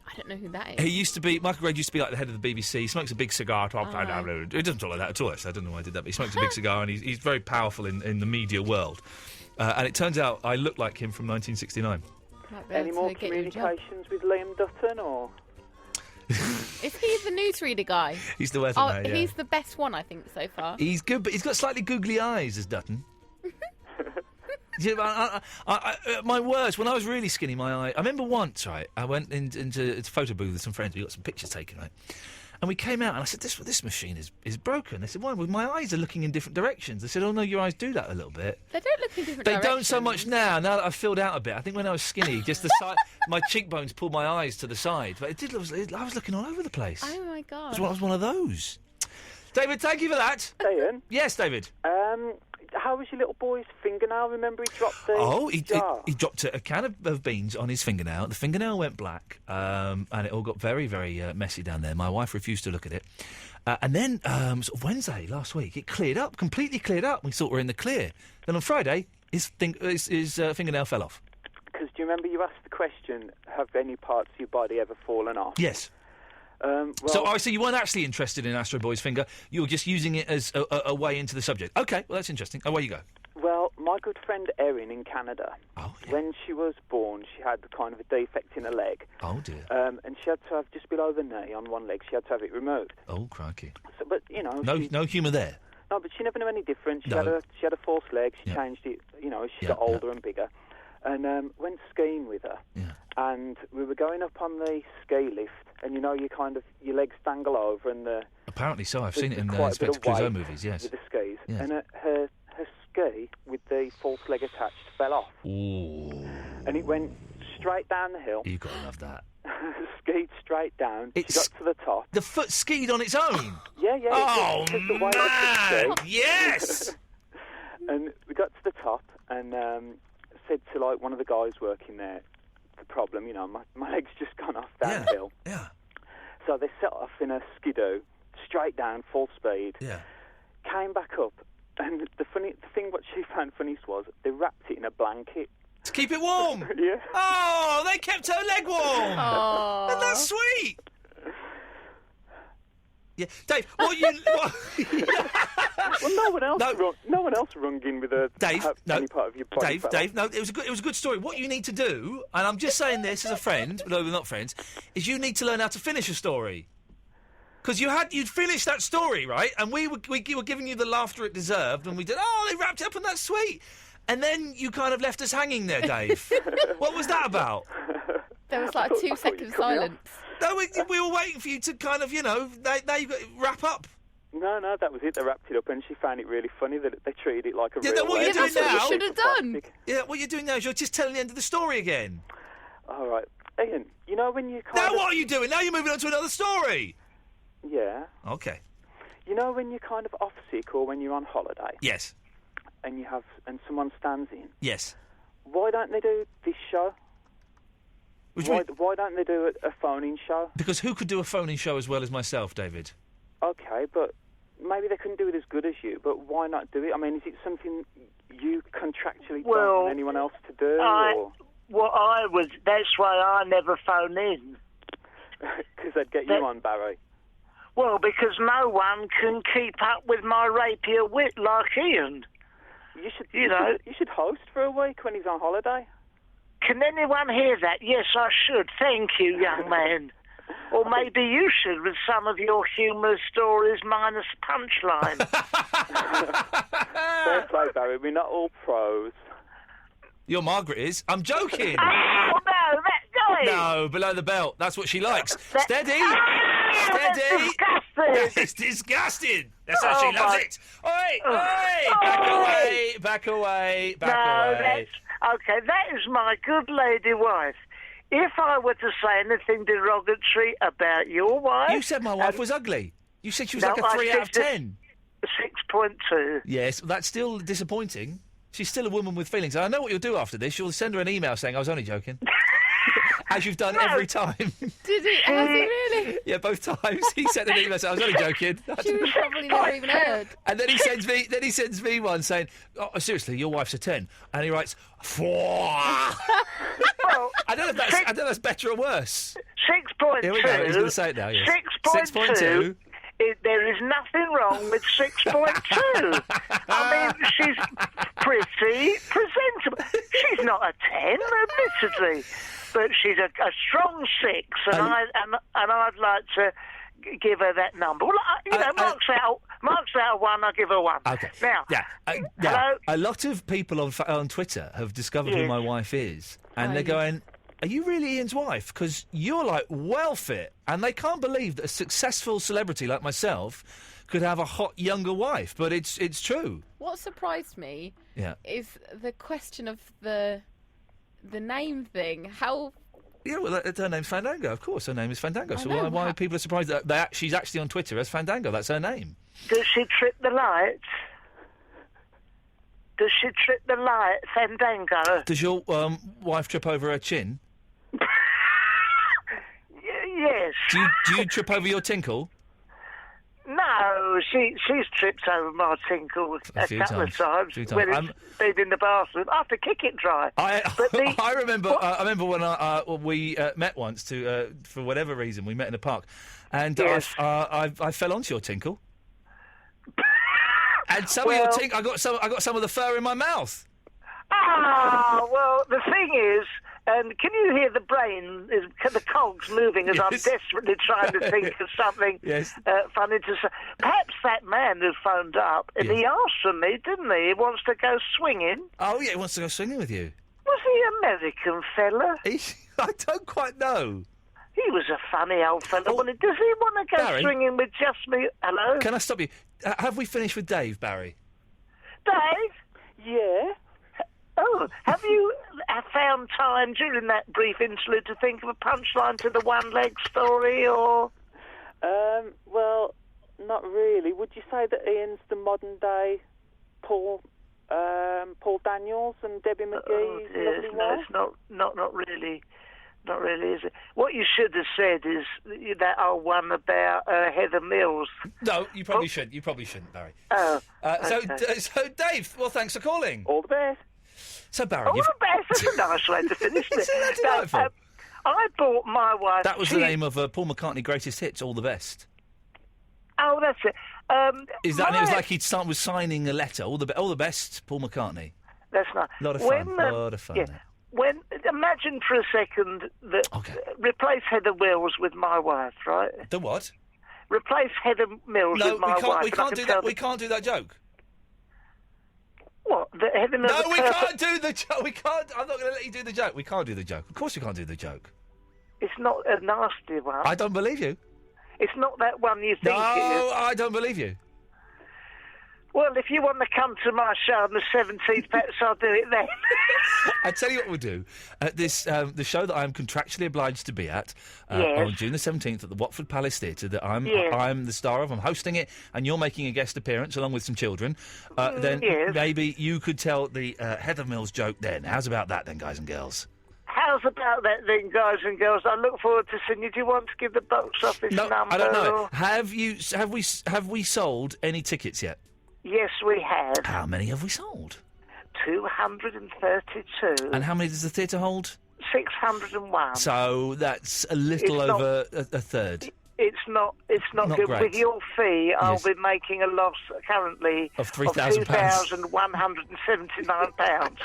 I don't know who that is. Michael Gray used to be like the head of the BBC. He smokes a big cigar. It doesn't talk like that at all, actually. I don't know why I did that, but he smokes a big cigar and he's very powerful in the media world. And it turns out I look like him from 1969. Any more communications with Liam Dutton, or...? Is he the newsreader guy? He's the weatherman, yeah. He's the best one, I think, so far. He's good, but he's got slightly googly eyes, as Dutton. My worst, when I was really skinny, my eye... I remember once, right, I went into a photo booth with some friends. We got some pictures taken, right? And we came out, and I said, this machine is broken. They said, why? Well, my eyes are looking in different directions. They said, oh, no, your eyes do that a little bit. They don't look in different directions. directions. They don't so much now that I've filled out a bit. I think when I was skinny, just the side... my cheekbones pulled my eyes to the side. But I was looking all over the place. Oh, my God. I was one of those. David, thank you for that. Ian? Yes, David. How was your little boy's fingernail? Remember he dropped the he dropped a can of beans on his fingernail. The fingernail went black, and it all got very, very messy down there. My wife refused to look at it. And then, sort of Wednesday last week, it cleared up, completely cleared up. We thought we were in the clear. Then on Friday, his fingernail fell off. Because do you remember you asked the question, have any parts of your body ever fallen off? Yes. So you weren't actually interested in Astro Boy's finger. You were just using it as a way into the subject. Okay, well, that's interesting. Away you go. Well, my good friend Erin in Canada, when she was born, she had kind of a defect in her leg. Oh, dear. And she had to have, just below the knee on one leg, she had to have it removed. Oh, crikey. So, but, No humour there. No, but she never knew any different. She had a false leg. She changed it, as she got older and bigger. And went skiing with her. Yeah. And we were going up on the ski lift, and your legs dangle over, and apparently so. I've seen it in Inspector Clouseau movies. Yes. With the skis, yes. And her ski with the false leg attached fell off. Ooh. And it went straight down the hill. You gotta love that. Skied straight down. She got to the top. The foot skied on its own. Yeah. Oh man! Yes. And we got to the top, and said to one of the guys working there, the problem, my leg's just gone off downhill. Yeah. So they set off in a skidoo, straight down, full speed. Yeah. Came back up, and the thing what she found funniest was they wrapped it in a blanket. To keep it warm? Yeah. Oh, they kept her leg warm. Oh. And that's sweet. Yeah, Dave, what you... Well, no, No one else. No one else rung in with a Dave. any part of your body. Dave. No, it was a good story. What you need to do, and I'm just saying this as a friend, no, we're not friends, is you need to learn how to finish a story. Because you'd finished that story, right? And we were giving you the laughter it deserved, and we did. Oh, they wrapped it up, and that's sweet. And then you kind of left us hanging there, Dave. What was that about? There was like a 2-second silence. No, we were waiting for you to kind of, now you've got to wrap up. No, that was it. They wrapped it up, and she found it really funny that they treated it like a real. What you're doing now? You should have done. Yeah, what you're doing now is you're just telling the end of the story again. All right, Ian. You know when you Now what are you doing? Now you're moving on to another story. Yeah. Okay. You know when you're kind of off sick or when you're on holiday. Yes. And someone stands in. Yes. Why don't they do this show? Why don't they do a phone-in show? Because who could do a phone-in show as well as myself, David? Okay, but maybe they couldn't do it as good as you, but why not do it? I mean, is it something you contractually don't want anyone else to do? That's why I never phone in. Because they'd get you on, Barry. Well, because no one can keep up with my rapier wit like Ian. You should host for a week when he's on holiday. Can anyone hear that? Yes, I should. Thank you, young man. Or maybe you should with some of your humorous stories minus punchline. Fair play, Barry. We're not all pros. Your Margaret is. I'm joking. Oh, no, that's going. No, below the belt. That's what she likes. Steady. That's disgusting. It's disgusting. That's how she loves it. Oi! Back away. Okay, that is my good lady wife. If I were to say anything derogatory about your wife... You said my wife was ugly. You said she was like a 3 out of 10. 6.2. Yes, that's still disappointing. She's still a woman with feelings. And I know what you'll do after this. You'll send her an email saying, I was only joking. As you've done every time. Did he? Has he really? Yeah, both times. He sent an email saying, I was only joking. She was probably never even heard. And then he sends me one saying, oh, seriously, your wife's a 10. And he writes, 4. Well, I don't know if that's better or worse. 6.2. Here we go. He's going to say it now. Yes. 6.2. There is nothing wrong with 6.2. I mean, she's pretty presentable. She's not a 10, admittedly, but she's a strong 6, and I'd like to give her that number. Well, marks out of 1, I give her 1. Okay. Now, hello? A lot of people on Twitter have discovered who my wife is, and they're going, are you really Ian's wife? Because you're, like, well fit. And they can't believe that a successful celebrity like myself could have a hot younger wife. But it's true. What surprised me is the question of the name thing. How... Yeah, well, her name's Fandango, of course. Her name is Fandango. So why people are surprised that she's actually on Twitter as Fandango? That's her name. Does she trip the lights? Does she trip the light, Fandango? Does your wife trip over her chin? Yes. Do you trip over your tinkle? No, she's tripped over my tinkle a couple of times when it's been in the bathroom. I have to kick it dry. I remember when we met once for whatever reason we met in a park, and I fell onto your tinkle. And some of your I got some of the fur in my mouth. Well, the thing is, and can you hear the brain, the cogs moving as I'm desperately trying to think of something funny to say? Perhaps that man who phoned up, and he asked for me, didn't he? He wants to go swinging. Oh, yeah, he wants to go swinging with you. Was he American fella? I don't quite know. He was a funny old fella. Does he want to go Barry? Swinging with just me? Hello? Can I stop you? Have we finished with Dave, Barry? Dave? Yeah? Oh, have you found time during that brief interlude to think of a punchline to the one-leg story, or...? Well, not really. Would you say that Ian's the modern-day Paul Daniels and Debbie McGee's lovely wife? No, it's not really. Not really, is it? What you should have said is that old one about Heather Mills. No, you probably shouldn't. You probably shouldn't, Barry. Oh, So, Dave, well, thanks for calling. All the best. So, Barry, all the best. That's a nice way to finish it. Isn't that delightful? I bought my wife... That was the name of Paul McCartney Greatest Hits, All the Best. Oh, that's it. Is that? And it was like he'd start with signing a letter. All the best, Paul McCartney. That's not. A lot of fun. A lot of fun. Yeah. Imagine for a second that replace Heather Mills with my wife, right? The what? Replace Heather Mills with my wife. We can't do that. We can't do that joke. What? The Heather Mills? No, we can't do the joke. We can't. I'm not going to let you do the joke. We can't do the joke. Of course, we can't do the joke. It's not a nasty one. I don't believe you. It's not that one you think it is. No, I don't believe you. Well, if you want to come to my show on the 17th, perhaps I'll do it then. I tell you what we'll do. The show that I'm contractually obliged to be at Yes. on June the 17th at the Watford Palace Theatre that I'm the star of. I'm hosting it, and you're making a guest appearance along with some children. Then maybe you could tell the Heather Mills joke then. How's about that then, guys and girls? How's about that then, guys and girls? I look forward to seeing you. Do you want to give the box office number? I don't know. Have we sold any tickets yet? Yes, we have. How many have we sold? 232. And how many does the theatre hold? 601. So that's a little over a third. It's not Not good. great. With your fee, I'll Yes. be making a loss currently Of £3,000. £2,179.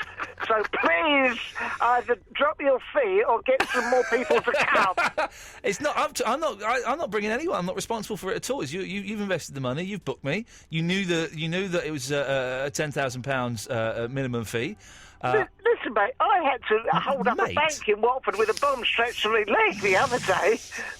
So please, either drop your fee or get some more people to come. It's not up to. I'm not bringing anyone. I'm not responsible for it at all. It's you've invested the money. You've booked me. You knew that it was a £10,000 minimum fee. Listen, mate, I had to hold up a bank in Watford with a bomb stretched to my leg the other day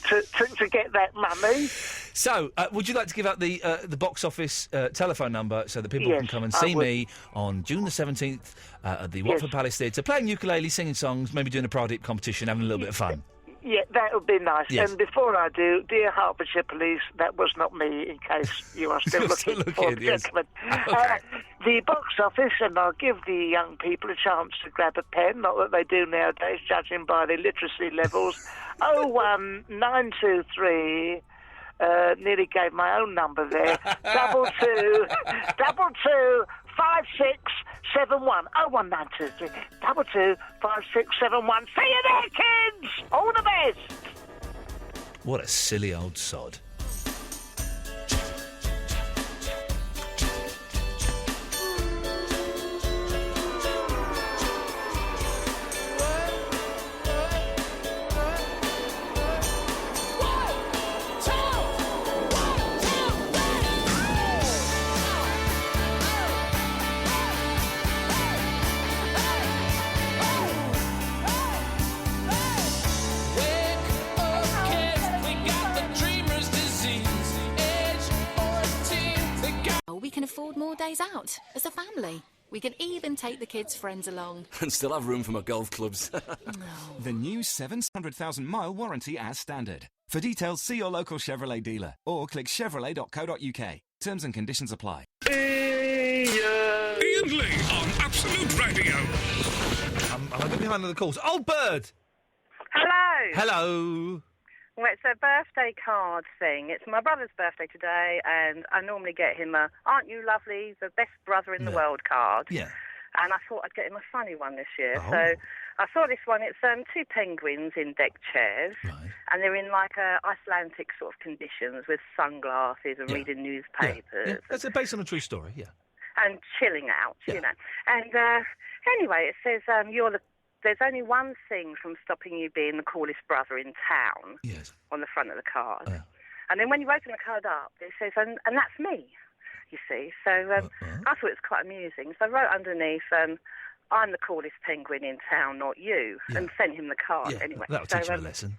to get that money. So, would you like to give out the box office telephone number so that people Yes, can come and I see would. me on June the 17th at the Watford Palace Theatre, playing ukulele, singing songs, maybe doing a Pradeep competition, having a little bit of fun. Yeah, that would be nice. Yes. And before I do, dear Hertfordshire Police, that was not me, in case you are still looking for the yes. gentleman. The box office, and I'll give the young people a chance to grab a pen, not that they do nowadays, judging by their literacy levels. 01923... nearly gave my own number there. 22 5671. 01923 22 5671. See you there, kids! All the best! What a silly old sod. We can afford more days out as a family. We can even take the kids' friends along. And still have room for my golf clubs. The new 700,000-mile warranty as standard. For details, see your local Chevrolet dealer or click chevrolet.co.uk. Terms and conditions apply. Iain Lee on Absolute Radio. I'm a bit behind on the calls. Old Bird! Hello. Hello. Well, it's a birthday card thing. It's my brother's birthday today, and I normally get him a "Aren't you lovely? The best brother in the world" card. Yeah. And I thought I'd get him a funny one this year. Oh. So I saw this one. It's two penguins in deck chairs, and they're in like Icelandic sort of conditions with sunglasses and reading newspapers. Yeah. That's based on a true story, yeah. And chilling out, you know. And anyway, it says there's only one thing from stopping you being the coolest brother in town. Yes. On the front of the card. And then when you open the card up, it says, and that's me, you see. So I thought it was quite amusing. So I wrote underneath, I'm the coolest penguin in town, not you, and sent him the card anyway. That'll teach you a lesson.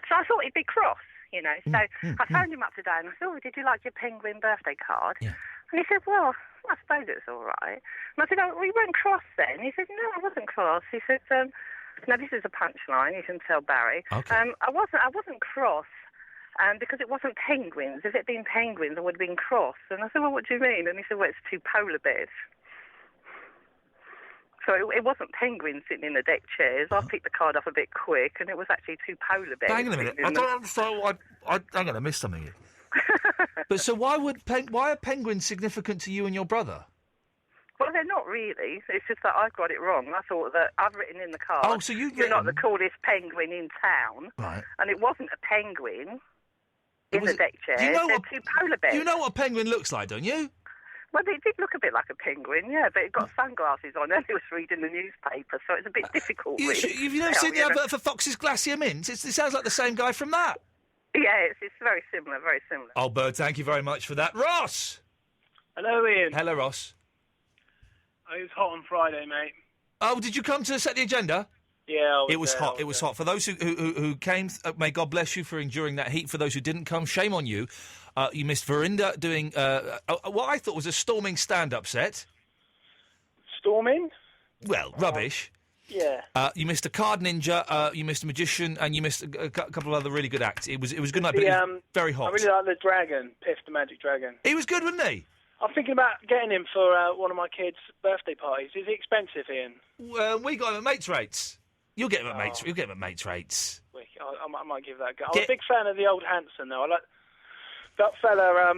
So I thought he'd be cross, you know. So I phoned him up today and I said, did you like your penguin birthday card? Yeah. And he said, well, I suppose it's all right. And I said, well, you weren't cross then? He said, no, I wasn't cross. He said, no, this is a punchline, you can tell Barry. Okay. I wasn't cross because it wasn't penguins. If it had been penguins, I would have been cross. And I said, well, what do you mean? And he said, well, it's two polar bears. So it wasn't penguins sitting in the deck chairs. I picked the card up a bit quick, and it was actually two polar bears. Hang on a minute. I don't understand why... Hang on, I missed something here. But so why are penguins significant to you and your brother? Well, they're not really. It's just that I got it wrong. I thought that I've written in the card, Oh, so you're not the coolest penguin in town. Right. And it wasn't a penguin. in the deck chairs. They're two polar bears. You know what a penguin looks like, don't you? Well, it did look a bit like a penguin, yeah, but it got sunglasses on and it was reading the newspaper, so it's a bit difficult, really. You've never seen the advert for Fox's Glacier Mints? It sounds like the same guy from that. Yeah, it's very similar, very similar. Oh, Bird, thank you very much for that. Ross! Hello, Ian. Hello, Ross. It was hot on Friday, mate. Oh, did you come to set the agenda? Yeah, it was hot. It was hot. For those who came, may God bless you for enduring that heat. For those who didn't come, shame on you. You missed Verinda doing what I thought was a storming stand-up set. Storming? Well, rubbish. Yeah. You missed a card ninja. You missed a magician, and you missed a couple of other really good acts. It was a good night, but it was very hot. I really like the dragon, Piff the Magic Dragon. He was good, wasn't he? I'm thinking about getting him for one of my kids' birthday parties. Is he expensive, Ian? Well, we got him at mates rates. You'll get him at mates. You'll get him at mates rates. I might give that a go. I'm a big fan of the old Hanson, though. I like that fella.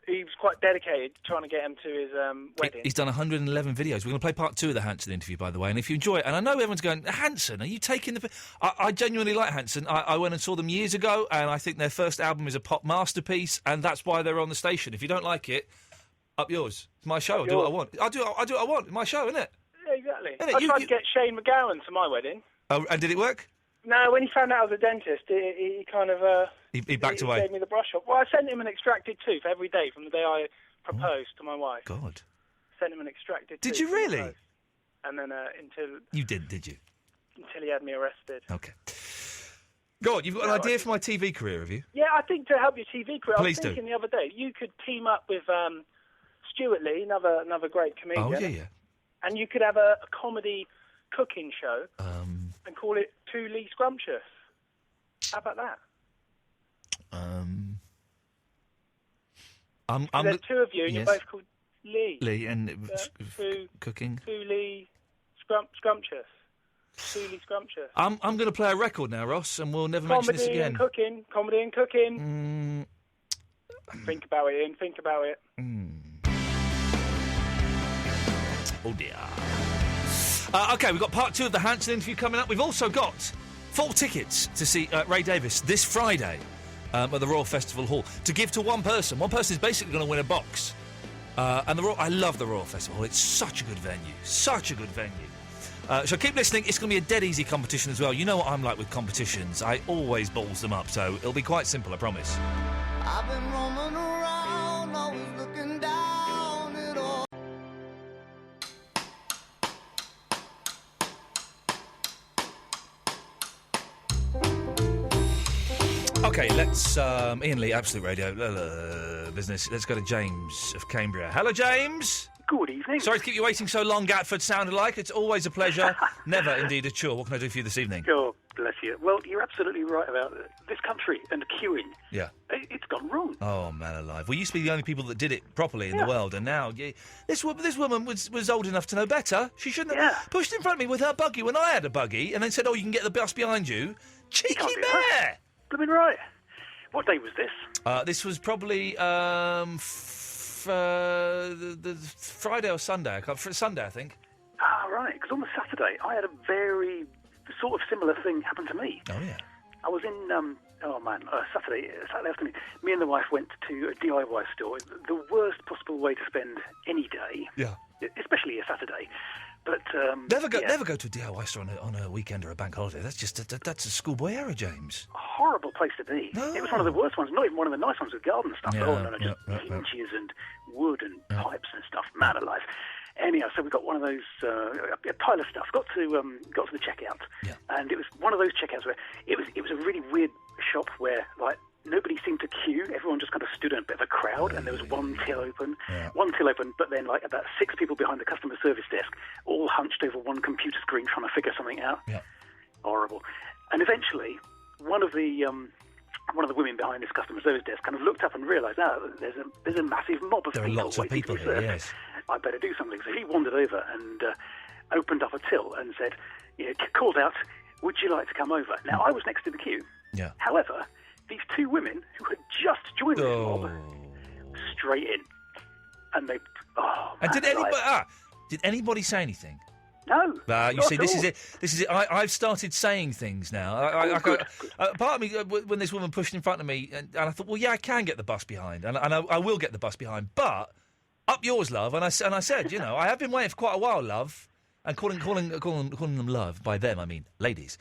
He was quite dedicated trying to get him to his wedding. He's done 111 videos. We're going to play part 2 of the Hanson interview, by the way. And if you enjoy it, and I know everyone's going, Hanson, are you taking the... I genuinely like Hanson. I went and saw them years ago, and I think their first album is a pop masterpiece, and that's why they're on the station. If you don't like it, up yours. It's my show. I'll do what I want. I do what I want. It's my show, isn't it? Yeah, exactly. I tried to get Shane McGowan to my wedding. Oh, and did it work? No, when he found out I was a dentist, he kind of... He backed away. He gave me the brush off. Well, I sent him an extracted tooth every day from the day I proposed to my wife. God. Sent him an extracted Did tooth. you really? And then until... You did you? Until he had me arrested. Okay. Go on, you've got an idea for my TV career, have you? Yeah, I think to help your TV career, Please I was thinking the other day, you could team up with Stuart Lee, another great comedian. Oh, yeah. And you could have a comedy cooking show and call it Two Lee Scrumptious. How about that? There's two of you, and you're both called Lee. Lee, and it was cooking. Two Lee Scrumptious. Two Lee Scrumptious. I'm going to play a record now, Ross, and we'll never mention this again. Comedy and cooking. Think about it, Ian. Think about it. Oh, dear. OK, we've got part 2 of the Hanson interview coming up. We've also got 4 tickets to see Ray Davies this Friday at the Royal Festival Hall to give to one person. One person is basically going to win a box. And I love the Royal Festival Hall. It's such a good venue. Such a good venue. So keep listening. It's going to be a dead easy competition as well. You know what I'm like with competitions. I always balls them up, so it'll be quite simple, I promise. I've been roaming around, always looking down at all. OK, let's... Ian Lee, Absolute Radio, business. Let's go to James of Cambria. Hello, James. Good evening. Sorry to keep you waiting so long, Gatford sounded like. It's always a pleasure. Never, indeed, a chore. What can I do for you this evening? Oh, bless you. Well, you're absolutely right about this country and queuing. Yeah. It's gone wrong. Oh, man alive. We used to be the only people that did it properly in the world, and now this woman was old enough to know better. She shouldn't have pushed in front of me with her buggy when I had a buggy, and then said, oh, you can get the bus behind you. Cheeky mare! Blooming right. What day was this? This was probably the Friday or Sunday. Sunday, I think. Ah, right. Because on the Saturday, I had a very sort of similar thing happen to me. Oh, yeah. I was in, Saturday afternoon. Me and the wife went to a DIY store. The worst possible way to spend any day. Yeah. Especially a Saturday. But never go to a DIY store on a weekend or a bank holiday. That's just that's a schoolboy error, James. Horrible place to be. No. It was one of the worst ones. Not even one of the nice ones with garden stuff. Just hinges and wood and pipes and stuff. Man alive. Anyhow, so we got one of those a pile of stuff. Got to the checkout, and it was one of those checkouts where it was a really weird shop where like nobody seemed to queue. Everyone just kind of stood in a bit of a crowd, and there was one till open, but then like about 6 people behind the customer service desk, all hunched over one computer screen trying to figure something out. Yeah. Horrible. And eventually, one of the women behind this customer service desk kind of looked up and realised, there's a massive mob of people. There are lots of people here, yes. I better do something. So he wandered over and opened up a till and said, called out, would you like to come over? Now, I was next to the queue. Yeah. However, these 2 women who had just joined this mob, straight in. And they... Oh, and did anybody say anything? No. You see, this is it. This is it. I've started saying things now. Good. Part of me, when this woman pushed in front of me, and I thought, well, yeah, I can get the bus behind, and I will get the bus behind, but up yours, love. And I said, I have been waiting for quite a while, love. And calling them love, by them I mean ladies,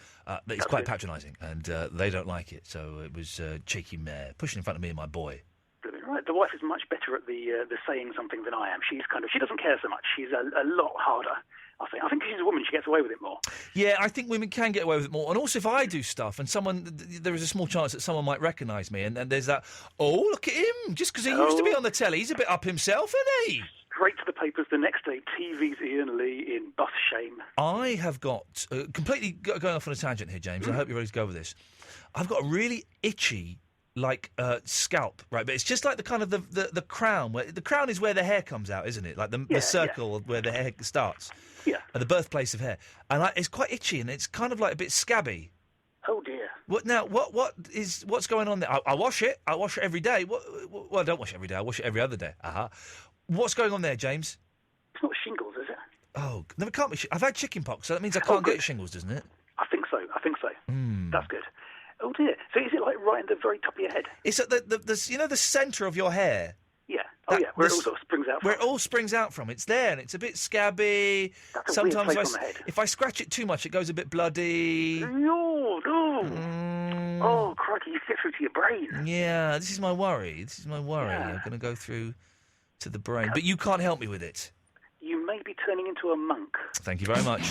it's quite patronising, and they don't like it. So it was cheeky mare pushing in front of me and my boy. Brilliant, right? The wife is much better at the saying something than I am. She doesn't care so much. She's a lot harder. I think she's a woman. She gets away with it more. Yeah, I think women can get away with it more. And also, if I do stuff and there is a small chance that someone might recognise me, and there's that. Oh, look at him! Just because he used to be on the telly, he's a bit up himself, isn't he? Straight to the papers the next day. TV's Iain Lee in bus shame. I have got completely going off on a tangent here, James. I hope you're ready to go with this. I've got a really itchy, scalp, right? But it's just like the kind of the crown. Where the crown is where the hair comes out, isn't it? Like the circle where the hair starts. Yeah. The birthplace of hair, and it's quite itchy, and it's kind of like a bit scabby. Oh dear. What's going on there? I wash it. I wash it every day. Well, I don't wash it every day. I wash it every other day. What's going on there, James? It's not shingles, is it? Oh, no, it can't be. I've had chicken pox, so that means I can't get shingles, doesn't it? I think so. That's good. Oh dear. So is it like right in the very top of your head? It's at the centre of your hair. Yeah. Where it all sort of springs out from. Where it all springs out from. It's there, and it's a bit scabby. That's a weird place on the head. If I scratch it too much, it goes a bit bloody. No. Oh, crikey, you get through to your brain. Yeah, this is my worry. Yeah. I'm going to go through to the brain. But you can't help me with it. You may be turning into a monk. Thank you very much.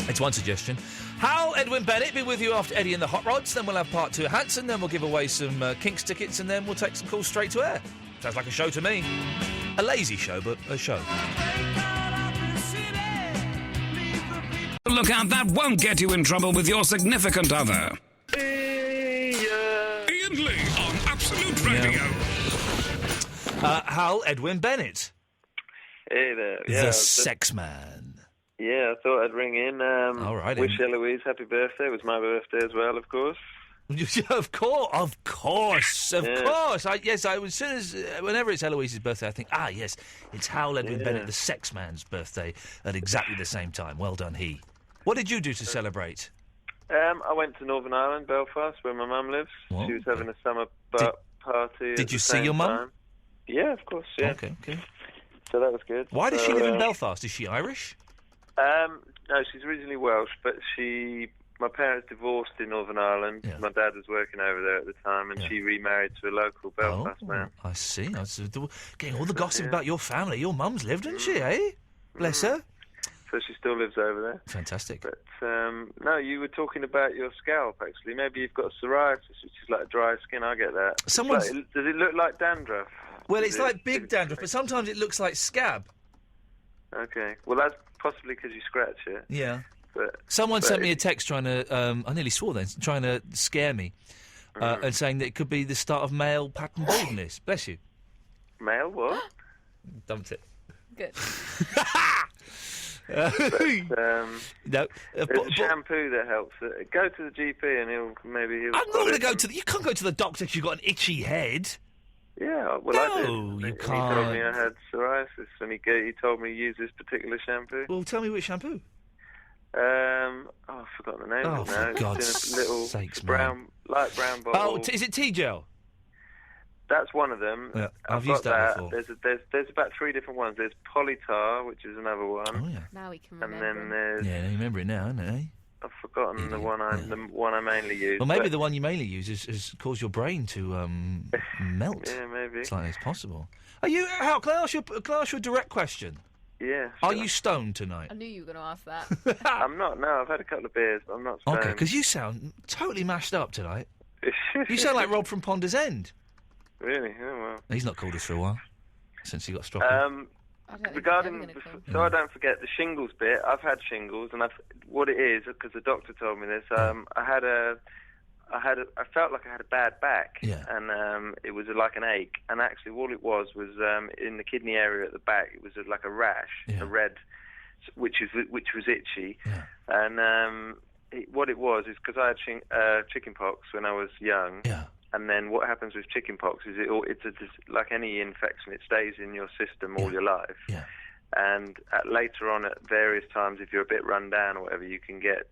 It's one suggestion. Hal Edwin Bennett be with you after Eddie and the Hot Rods. Then we'll have part 2 of Hanson. Then we'll give away some Kinks tickets, and then we'll take some calls straight to air. Sounds like a show to me. A lazy show, but a show. Look out, that won't get you in trouble with your significant other. Iain Lee on Absolute Radio. Hal Edwin Bennett. Hey there. Yeah, the sex man. Yeah, I thought I'd ring in. All right. Wish Eloise happy birthday. It was my birthday as well, of course. Of course. As soon as whenever it's Eloise's birthday, I think, yes, it's Hal Edwin Bennett, the sex man's birthday, at exactly the same time. Well done, he. What did you do to celebrate? I went to Northern Ireland, Belfast, where my mum lives. What? She was having a summer party. Did you see your mum? Yeah, of course. Yeah. Okay. So that was good. Why does she live in Belfast? Is she Irish? No, she's originally Welsh, but my parents divorced in Northern Ireland. Yeah. My dad was working over there at the time, and she remarried to a local Belfast man. I see. I was getting all the gossip about your family. Your mum's lived, didn't she, eh? Bless her. So she still lives over there. Fantastic. But, no, you were talking about your scalp, actually. Maybe you've got psoriasis, which is like dry skin. I get that. Does it look like dandruff? Well, it's like big dandruff, but sometimes it looks like scab. Okay. Well, that's possibly because you scratch it. Yeah. But someone sent me a text trying to, I nearly swore then, trying to scare me, and saying that it could be the start of male pattern baldness. Bless you. Male what? Dumped it. Good. No. There's a shampoo that helps. Go to the GP and he'll. I'm not going to go to you can't go to the doctor if you've got an itchy head. Yeah, well, I did. No, you can't. He told me I had psoriasis, and he told me to use this particular shampoo. Well, tell me which shampoo. I've forgotten the name of it now. For God's it's in a little sakes, light brown bottle. Oh, is it T-gel? That's one of them. Yeah, I've got used that before. There's about 3 different ones. There's Polytar, which is another one. Oh yeah. Now we can remember. And then there's. Yeah, you remember it now, isn't it? I've forgotten the one I mainly use. Well, maybe the one you mainly use has caused your brain to melt. Yeah, maybe. It's like it's possible. Are you? How? Can I ask you a direct question? Yeah. Are you stoned tonight? I knew you were going to ask that. I'm not. No, I've had a couple of beers, but I'm not stoned. Okay, because you sound totally mashed up tonight. You sound like Rob from Ponder's End. Really? Oh, well. He's not called us for a while since he got stroppy. Regarding, so I don't forget the shingles bit. I've had shingles, and what it is, because the doctor told me this. I felt like I had a bad back, and it was like an ache. And actually, all it was in the kidney area at the back. It was like a rash, a red, which was itchy. Yeah. And what it was is because I had chicken pox when I was young. Yeah. And then what happens with chickenpox is it's like any infection, it stays in your system all your life. Yeah. And later on, at various times, if you're a bit run down or whatever, you can get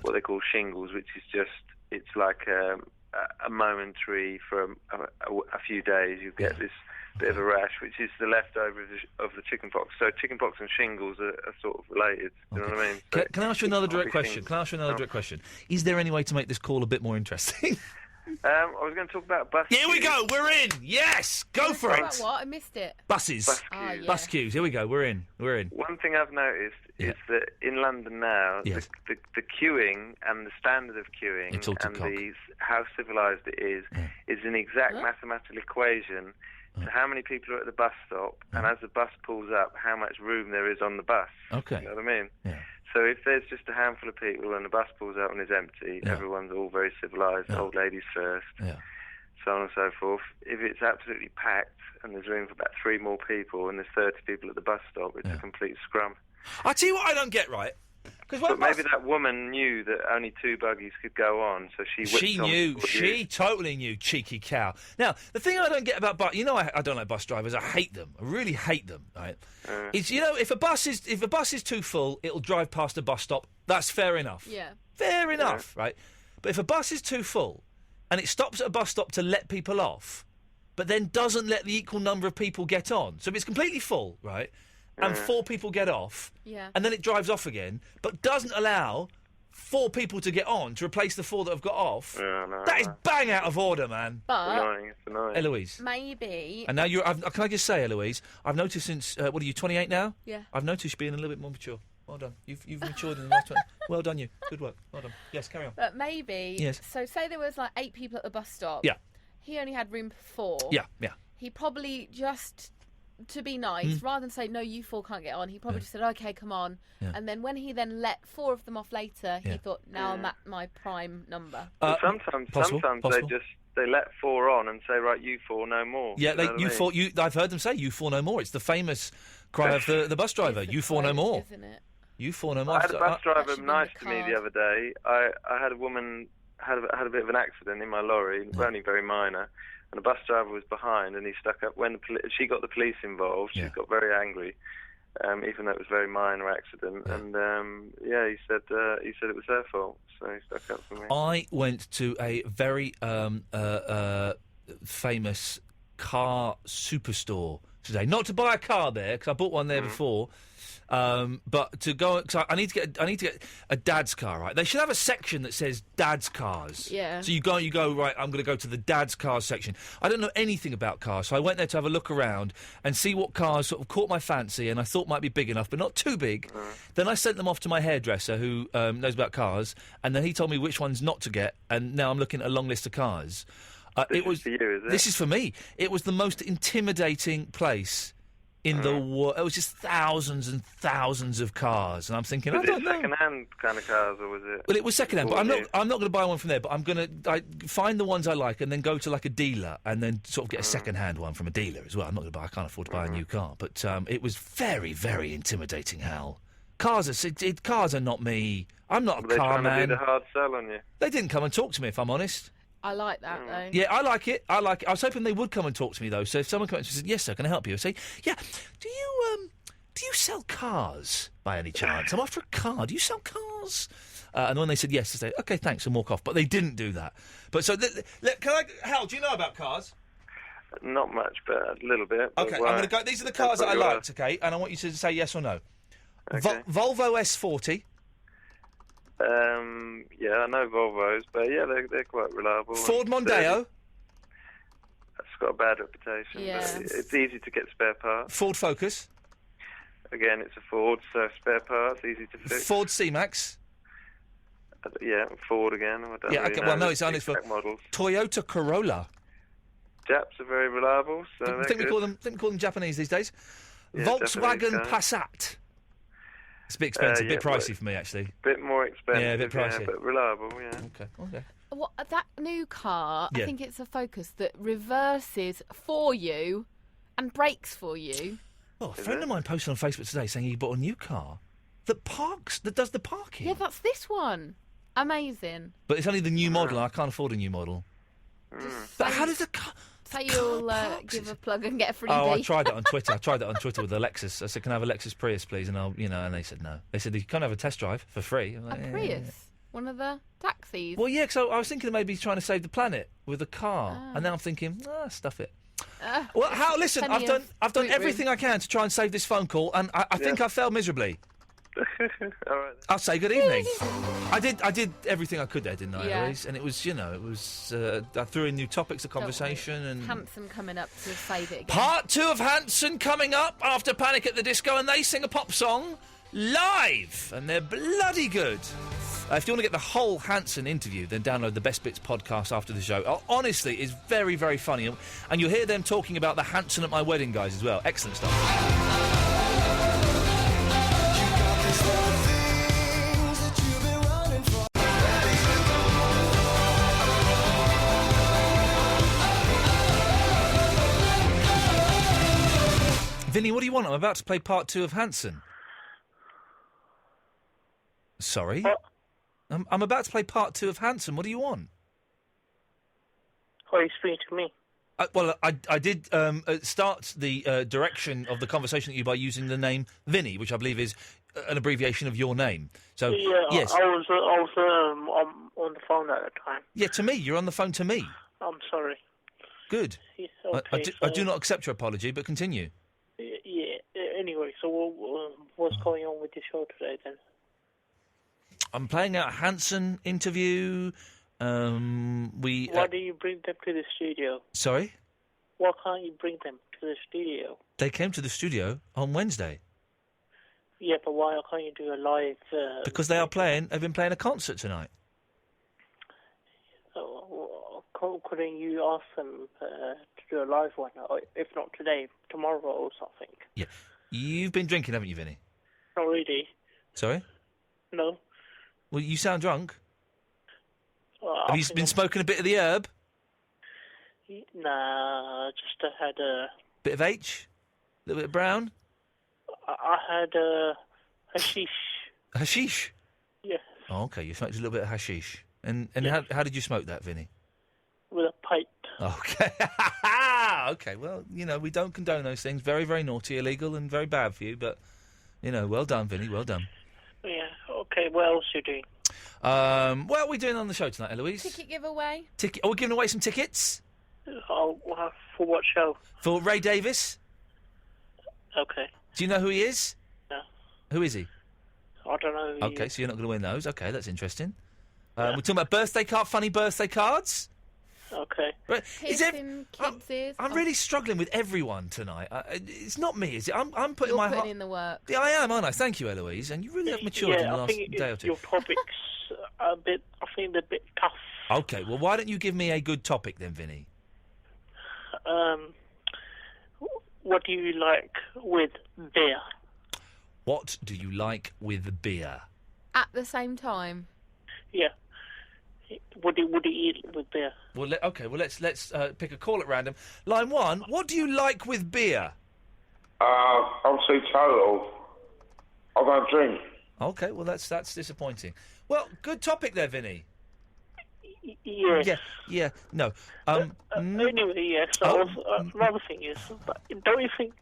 what they call shingles, which is it's like a momentary for a few days. You get this bit of a rash, which is the leftover of the chickenpox. So chickenpox and shingles are sort of related. You know what I mean? So Can I ask you another direct question? Direct question? Is there any way to make this call a bit more interesting? I was going to talk about bus queues. Here we go. We're in. Yes, go for it. About what? I missed it. Buses. Bus queues. Here we go. We're in. One thing I've noticed is that in London now, the queuing and the standard of queuing and how civilised it is an exact mathematical equation to how many people are at the bus stop, and as the bus pulls up, how much room there is on the bus. Okay. You know what I mean? Yeah. So if there's just a handful of people and the bus pulls out and is empty, everyone's all very civilised, old ladies first, so on and so forth. If it's absolutely packed and there's room for about 3 more people and there's 30 people at the bus stop, it's a complete scrum. I'll tell you what I don't get, right? But maybe that woman knew that only 2 buggies could go on, so she whipped on. She totally knew, cheeky cow. Now, the thing I don't get about I don't like bus drivers. I hate them. I really hate them. Right? Is if a bus is too full, it'll drive past a bus stop. That's fair enough. Yeah. Fair enough, right? But if a bus is too full, and it stops at a bus stop to let people off, but then doesn't let the equal number of people get on, so if it's completely full, right? And 4 people get off, and then it drives off again, but doesn't allow 4 people to get on to replace the 4 that have got off. That is bang out of order, man. But It's annoying. Eloise. Maybe. And now can I just say, Eloise, I've noticed since, what are you, 28 now? Yeah. I've noticed you being a little bit more mature. Well done. You've matured in the last 20. Well done, you. Good work. Well done. Yes, carry on. But maybe. Yes. So say there was like 8 people at the bus stop. Yeah. He only had room for 4. Yeah. He probably just, to be nice, rather than say, no, you 4 can't get on, he probably just said, OK, come on. Yeah. And then when he then let 4 of them off later, he thought, now I'm at my prime number. Sometimes they let 4 on and say, right, you 4, no more. Yeah, I've heard them say, you 4, no more. It's the famous cry of the bus driver, you 4, no more. Isn't it? You 4, no more. I had a bus driver nice to me the other day. I had a woman had a bit of an accident in my lorry, only very minor, and the bus driver was behind, and he stuck up. When she got the police involved, she got very angry, even though it was a very minor accident. And he said it was her fault, so he stuck up for me. I went to a very famous car superstore today, not to buy a car there because I bought one there before. But to go, cause I need to get a dad's car, right? They should have a section that says dad's cars. Yeah. So you go right. I'm going to go to the dad's cars section. I don't know anything about cars, so I went there to have a look around and see what cars sort of caught my fancy, and I thought might be big enough, but not too big. Then I sent them off to my hairdresser, who knows about cars, and then he told me which ones not to get. And now I'm looking at a long list of cars. This is for you, is it? This is for me. It was the most intimidating place in the world. It was just thousands and thousands of cars, and I'm thinking, was I don't it know. second-hand kind of cars, or was it? Well, it was second-hand, but I'm not going to buy one from there. But I'm going to find the ones I like, and then go to like a dealer, and then sort of get a second-hand one from a dealer as well. I'm not going to buy. I can't afford to buy a new car, but it was very, very intimidating. Hal, cars are not me. I'm not a car man. They trying to do the hard sell on you. They didn't come and talk to me, if I'm honest. I like that, though. Yeah, I like it. I was hoping they would come and talk to me, though. So if someone comes and says, yes, sir, can I help you? I say, yeah, do you sell cars by any chance? I'm after a car. Do you sell cars? And when they said yes, I said, OK, thanks, and walk off. But they didn't do that. But so, Hal, do you know about cars? Not much, but a little bit. OK, I'm going to go. These are the cars that I liked, OK? And I want you to say yes or no. Okay. Volvo S40. Yeah, I know Volvos, but yeah, they're quite reliable. Ford Mondeo. It's got a bad reputation, but it's easy to get spare parts. Ford Focus. Again, it's a Ford, so spare parts, easy to fix. Ford C-Max. Yeah, Ford again. I don't really know. Well, no, it's only for models. Toyota Corolla. Japs are very reliable, so I think we call them Japanese these days. Yeah, Volkswagen Passat. It's a bit expensive, a bit pricey for me, actually. Bit more expensive, yeah, a bit pricey, but reliable. Yeah. Okay. Well, that new car, I think it's a Focus that reverses for you and brakes for you. Oh, a friend of mine posted on Facebook today saying he bought a new car that does the parking. Yeah, that's this one. Amazing. But it's only the new model. I can't afford a new model. But how does the car? Say you'll give a plug and get a freebie. Oh, I tried that on Twitter. I tried that on Twitter with Alexis. I said, "Can I have a Lexus Prius, please?" And and they said no. They said you can't have a test drive for free. I'm like, A Prius, one of the taxis. Well, yeah. So I was thinking of maybe trying to save the planet with a car, and now I'm thinking, stuff it. Well, listen, I've done everything I can to try and save this phone call, and I think I failed miserably. All right. I'll say good evening. I did everything I could there, didn't I, Yeah. Eloise? And it was I threw in new topics of conversation and. Hanson coming up to save it again. Part 2 of Hanson coming up after Panic at the Disco, and they sing a pop song live, and they're bloody good. If you want to get the whole Hanson interview, then download the Best Bits podcast after the show. Honestly, it's very, very funny, and you'll hear them talking about the Hanson at my wedding guys as well. Excellent stuff. Vinny, what do you want? I'm about to play part 2 of Hanson. Sorry? I'm about to play part 2 of Hanson. What do you want? Oh, you speaking to me? I did start the direction of the conversation with you by using the name Vinny, which I believe is an abbreviation of your name. So, Yeah, yes. I was on the phone at the time. Yeah, to me. You're on the phone to me. I'm sorry. Good. Yeah, I do not accept your apology, but continue. Yeah, anyway, so what's going on with the show today, then? I'm playing out a Hanson interview. Why do you bring them to the studio? Sorry? Why can't you bring them to the studio? They came to the studio on Wednesday. Yeah, but why can't you do a live... Because they've been playing a concert tonight. Couldn't you ask them to do a live one? Or if not today, tomorrow or something? Yeah. You've been drinking, haven't you, Vinny? Not really. Sorry? No. Well, you sound drunk. Have you been smoking a bit of the herb? Nah, just had a... Bit of H? A little bit of brown? I had hashish. Hashish? Yes. Oh, okay, you smoked a little bit of hashish. And how did you smoke that, Vinny? With a pipe. Okay. Okay, well, we don't condone those things. Very, very naughty, illegal, and very bad for you, but, well done, Vinny, well done. Yeah, okay, what else are you doing? What are we doing on the show tonight, Eloise? Ticket giveaway. Are we giving away some tickets? Oh, for what show? For Ray Davis. Okay. Do you know who he is? No. Who is he? I don't know who he Okay, is. so you're not going to win those. Okay, that's interesting. We're talking about funny birthday cards. Okay. Right. Piercing kids' ears. I'm really struggling with everyone tonight. It's not me, is it? I'm putting You're my putting heart... in the work. Yeah, I am, aren't I? Thank you, Eloise. And you really have matured in the last day or two. Your topics are a bit, I think they're a bit tough. Okay, well, why don't you give me a good topic then, Vinny? What do you like with beer? What do you like with beer? At the same time. Yeah. Would you eat with beer? Well, let's pick a call at random. Line 1, what do you like with beer? I'm teetotal. I don't drink. Okay, well, that's disappointing. Well, good topic there, Vinny. Yes. Yeah, no. Anyway, yes. So another thing is, don't you think,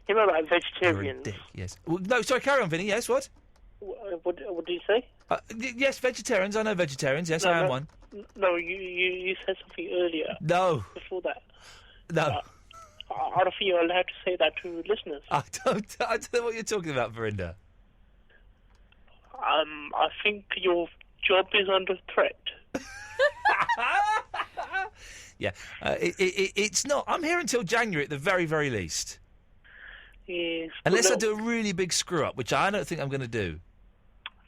like vegetarians? You're a dick, yes. Well, no, sorry, carry on, Vinny. Yes, what? What did you say? Yes, vegetarians. I know vegetarians. Yes, I am one. No, you said something earlier. No. Before that. No. I don't think you're allowed to say that to listeners. I don't know what you're talking about, Verinda. I think your job is under threat. Yeah, it's not. I'm here until January at the very, very least. Yes. Unless I do a really big screw up, which I don't think I'm going to do.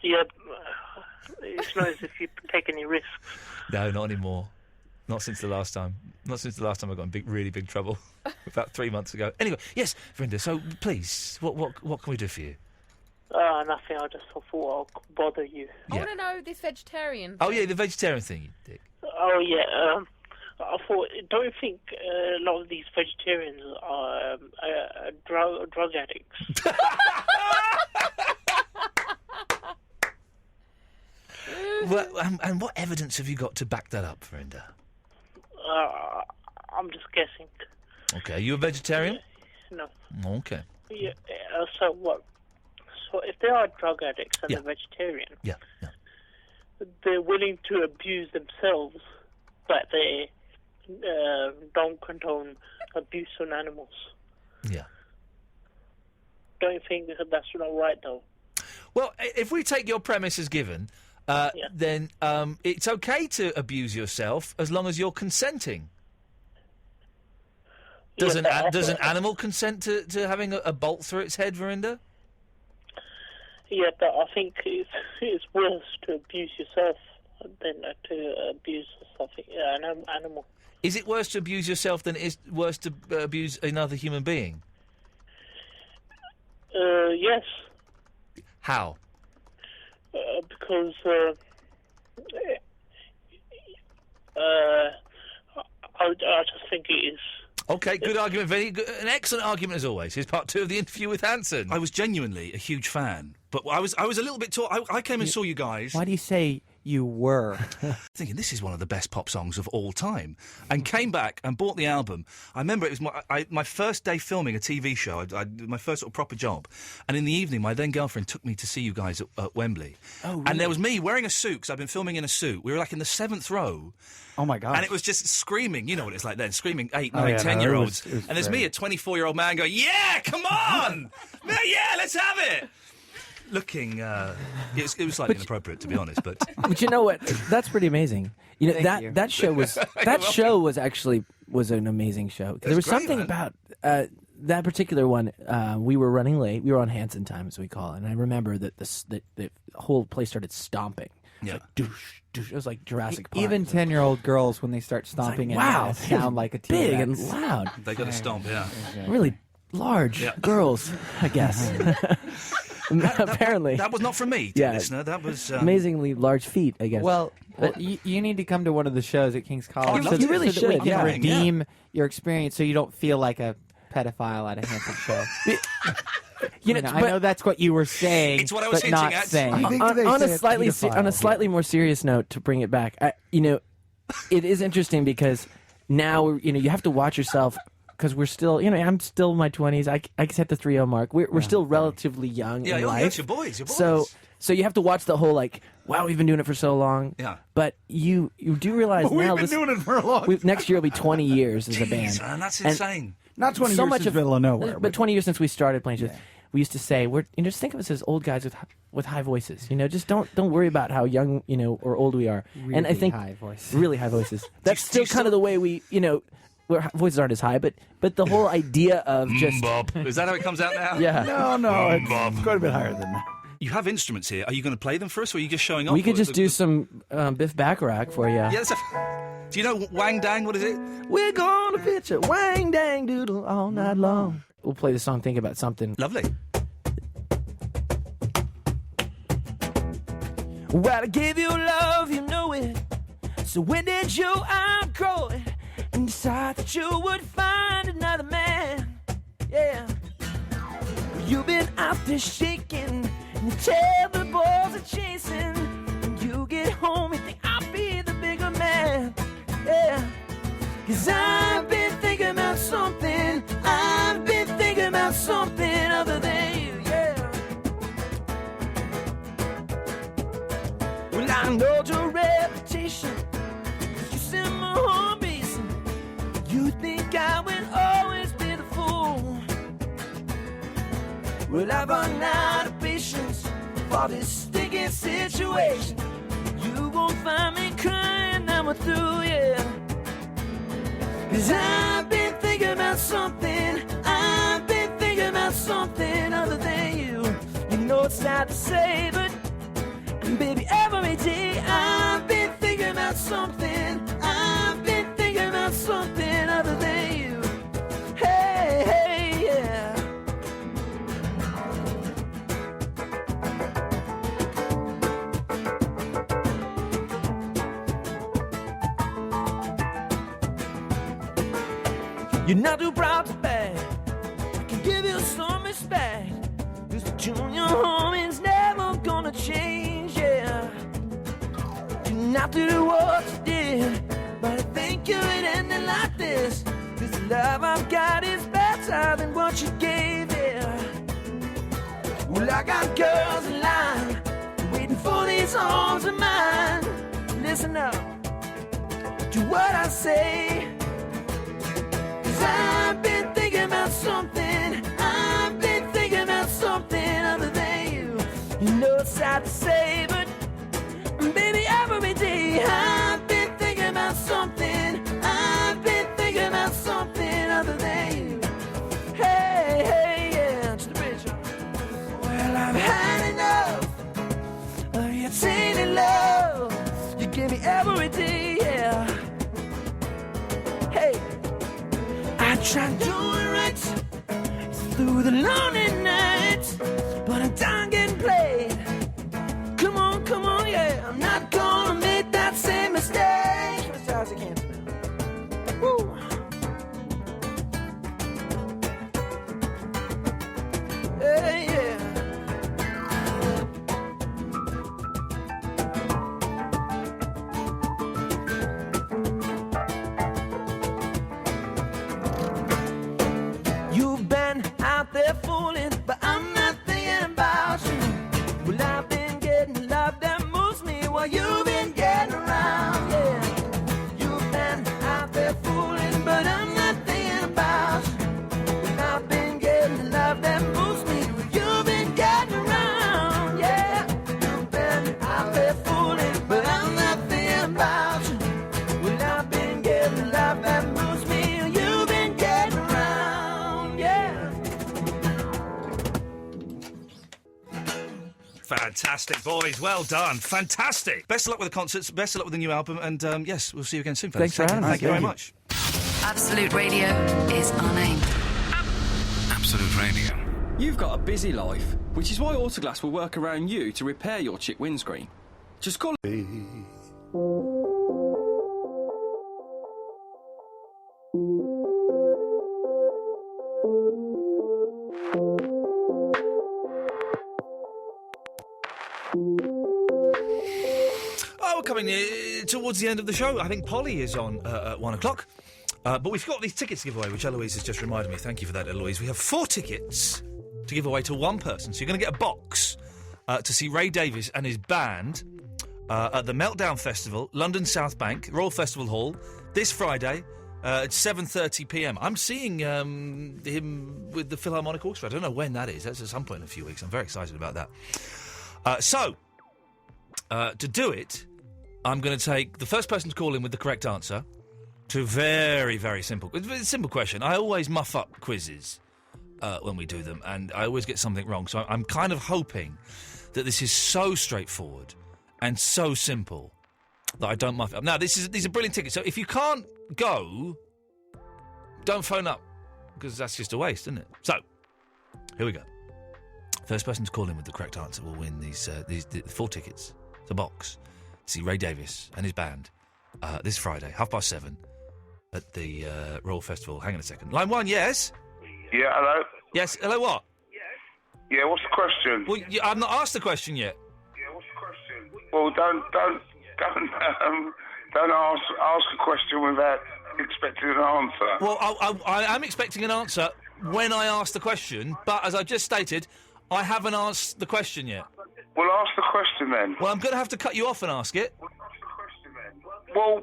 Yeah, it's not as if you take any risks. No, not anymore. Not since the last time. Not since the last time I got in really big trouble. About 3 months ago. Anyway, yes, Verinda, so please, what can we do for you? Nothing. I just thought I'll bother you. I want to know this vegetarian thing. Oh, yeah, the vegetarian thing, you dick. Oh, yeah. I thought, don't you think a lot of these vegetarians are drug addicts? Well, and what evidence have you got to back that up, Verinda? I I'm just guessing. Okay, are you a vegetarian? No. Okay. Yeah. So what? So if they are drug addicts and they're vegetarian, they're willing to abuse themselves, but they don't condone abuse on animals. Yeah. Don't you think that's not right, though? Well, if we take your premise as given, then it's okay to abuse yourself as long as you're consenting. Does an animal consent to having a bolt through its head, Verinda? Yeah, but I think it's worse to abuse yourself than to abuse an animal. Is it worse to abuse yourself than it is worse to abuse another human being? Yes. How? Because I just think it is. Okay, good argument. Very good, an excellent argument as always. Here's part 2 of the interview with Hanson. I was genuinely a huge fan, but I was a little bit I came and saw you guys. Why do you say you were? Thinking this is one of the best pop songs of all time, and came back and bought the album. I remember it was my first day filming a TV show. My first sort of proper job, and in the evening, my then girlfriend took me to see you guys at Wembley. Oh, really? And there was me wearing a suit because I've been filming in a suit. We were like in the 7th row. Oh my God! And it was just screaming. You know what it's like then, screaming 8, Oh, 9, yeah, 10-year-olds. it was And there's great. me, a 24-year-old man, going, "Yeah, come on, yeah, let's have it." Looking, it was slightly inappropriate to be honest, but But you know what? That's pretty amazing. You know that show was actually an amazing show. There was great, something man. about that particular one. We were running late. We were on Hanson time, as we call it, and I remember that the whole place started stomping. Yeah. Like, doosh, doosh. It was like Jurassic Park. Even 10-year-old girls, when they start stomping, wow, sound like a big T-Rex. and loud. They got to stomp, yeah. Really large girls, I guess. Apparently, that was not from me, dear listener. That was amazingly large feet, I guess. Well, you need to come to one of the shows at King's College. You really so that we should, can yeah. redeem your experience, so you don't feel like a pedophile at a Hanson show. I know that's what you were saying, It's what I was but hinting not at. saying. On a slightly more serious note, to bring it back, it is interesting because now you have to watch yourself. Because we're still, I'm still in my 20s. I hit the 3-0 mark. We're still relatively young in life. Yes, your boys. So you have to watch the whole wow, we've been doing it for so long. Yeah. But you do realize now we've been doing it for a long time. Next year will be 20 years as a band. Man, that's And insane. Not 20 so years much since middle of nowhere. but 20 years since we started playing shows. We used to say, just think of us as old guys with high voices. Just don't worry about how young or old we are. Really and I think high voices. really high voices. That's still kind of the way we where voices aren't as high, but the whole idea of just Bob. Is that how it comes out now? Yeah. No, it's quite a bit higher than that. You have instruments here. Are you going to play them for us, or are you just showing off? we could just do some Biff Bacharach for you. Yeah. Do you know Wang Dang? What is it? We're gonna pitch a wang dang doodle all night long. We'll play the song Think About Something. Lovely. Well, I gave you love, you know it. So when did you outgrow it and decide that you would find another man? Yeah. You've been out there shaking, and the terrible balls are chasing. When you get home, you think I'll be the bigger man. Yeah. 'Cause I've been thinking about something. I've been thinking about something other than you, yeah. Well, I know your reputation. You send my home base. You think I will always be the fool. Well, I've run out of patience for this sticky situation. You won't find me crying, now we're through, yeah. 'Cause I've been thinking about something. I've been thinking about something other than you. You know it's sad to say, but baby, every day I've been thinking about something. I've been thinking about something other than you. Hey, hey, yeah. You're not too proud to beg. I can give you some respect. 'Cause the junior homie's never gonna change, yeah. You're not to do what you did, but I think you would end it like this. love I've got is better than what you gave, yeah. Well, I got girls in line waiting for these arms of mine. Listen up to what I say, 'cause I've been thinking about something. I've been thinking about something other than you. You know it's sad to say, but baby, every day I've been thinking about something. I've been thinking about something other than you. Hey, hey, yeah, to the bridge. Well, I've had enough of your tainted love. You give me every day, yeah. Hey, I tried doing right through the lonely nights, but I'm done getting played. Come on, yeah. I'm not gonna make that same mistake. As far as I can. Woo. Hey, yeah. You've been out there fooling, but I'm not thinking about you. Well, I've been getting love that moves me while you've been getting around, yeah. You've been out there fooling, but I'm not thinking about you. Well, I've been getting love that moves me while you've been getting around, yeah. You've been out there fooling, but I'm not thinking about you. Well, I've been getting love that moves me while you've been getting around, yeah. Fantastic, boys. Well done. Fantastic. Best of luck with the concerts. Best of luck with the new album. And, yes, we'll see you again soon, fellas. Thanks for having us. Thank you very much. Absolute Radio is our name. Absolute Radio. You've got a busy life, which is why Autoglass will work around you to repair your chick windscreen. Just call... Oh, we're coming towards the end of the show. I think Polly is on at 1 o'clock. But we've got these tickets to give away, which Eloise has just reminded me. Thank you for that, Eloise. We have 4 tickets to give away to one person. So you're going to get a box to see Ray Davies and his band at the Meltdown Festival, London South Bank, Royal Festival Hall, this Friday at 7:30pm. I'm seeing him with the Philharmonic Orchestra. I don't know when that is. That's at some point in a few weeks. I'm very excited about that. So, to do it, I'm going to take the first person to call in with the correct answer to a very, very simple... It's a simple question. I always muff up quizzes when we do them, and I always get something wrong. So I'm kind of hoping that this is so straightforward and so simple that I don't muff it up. Now, these are brilliant tickets. So if you can't go, don't phone up, because that's just a waste, isn't it? So, here we go. First person to call in with the correct answer will win these 4 tickets. It's a box. To see Ray Davies and his band this Friday, 7:30, at the Royal Festival. Hang on a second. Line 1, yes? Yeah, hello? Yes, hello, what? Yeah, what's the question? Well, I've not asked the question yet. Yeah, what's the question? Well, don't ask a question without expecting an answer. Well, I am expecting an answer when I ask the question, but as I just stated, I haven't asked the question yet. Well, ask the question then. Well, I'm going to have to cut you off and ask it. Well...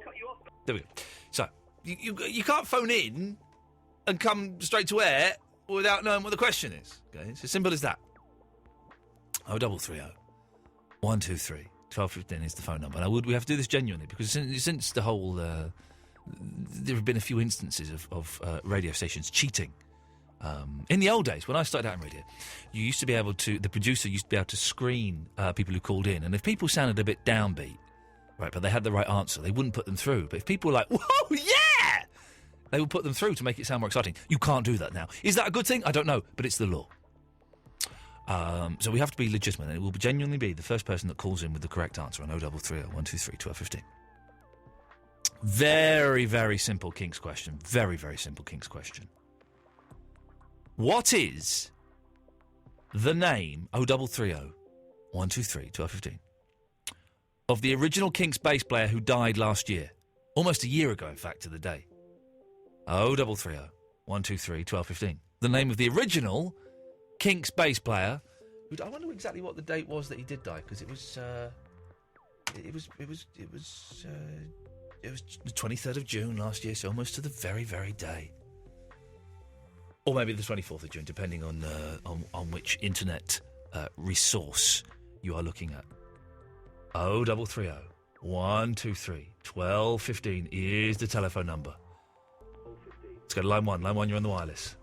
There we go. So, you can't phone in and come straight to air without knowing what the question is. Okay, it's as simple as that. 0330 123 1215 is the phone number. Now, we have to do this genuinely, because since the whole... there have been a few instances of radio stations cheating. In the old days, when I started out in radio, the producer used to be able to screen people who called in, and if people sounded a bit downbeat, right, but they had the right answer, they wouldn't put them through. But if people were like, whoa, yeah! They would put them through to make it sound more exciting. You can't do that now. Is that a good thing? I don't know, but it's the law. So we have to be legitimate, and it will genuinely be the first person that calls in with the correct answer on 0330 123 1215. Very, very simple Kinks question. Very, very simple Kinks question. What is the name, 0330 123 1215, of the original Kinks bass player who died last year? Almost a year ago, in fact, to the day. 0330 123 1215. The name of the original Kinks bass player. I wonder exactly what the date was that he did die, because it was the 23rd of June last year, so almost to the very, very day. Or maybe the 24th of June, depending on which internet resource you are looking at. 0330 123 1215 is the telephone number. Let's go to line one. Line one, you're on the wireless.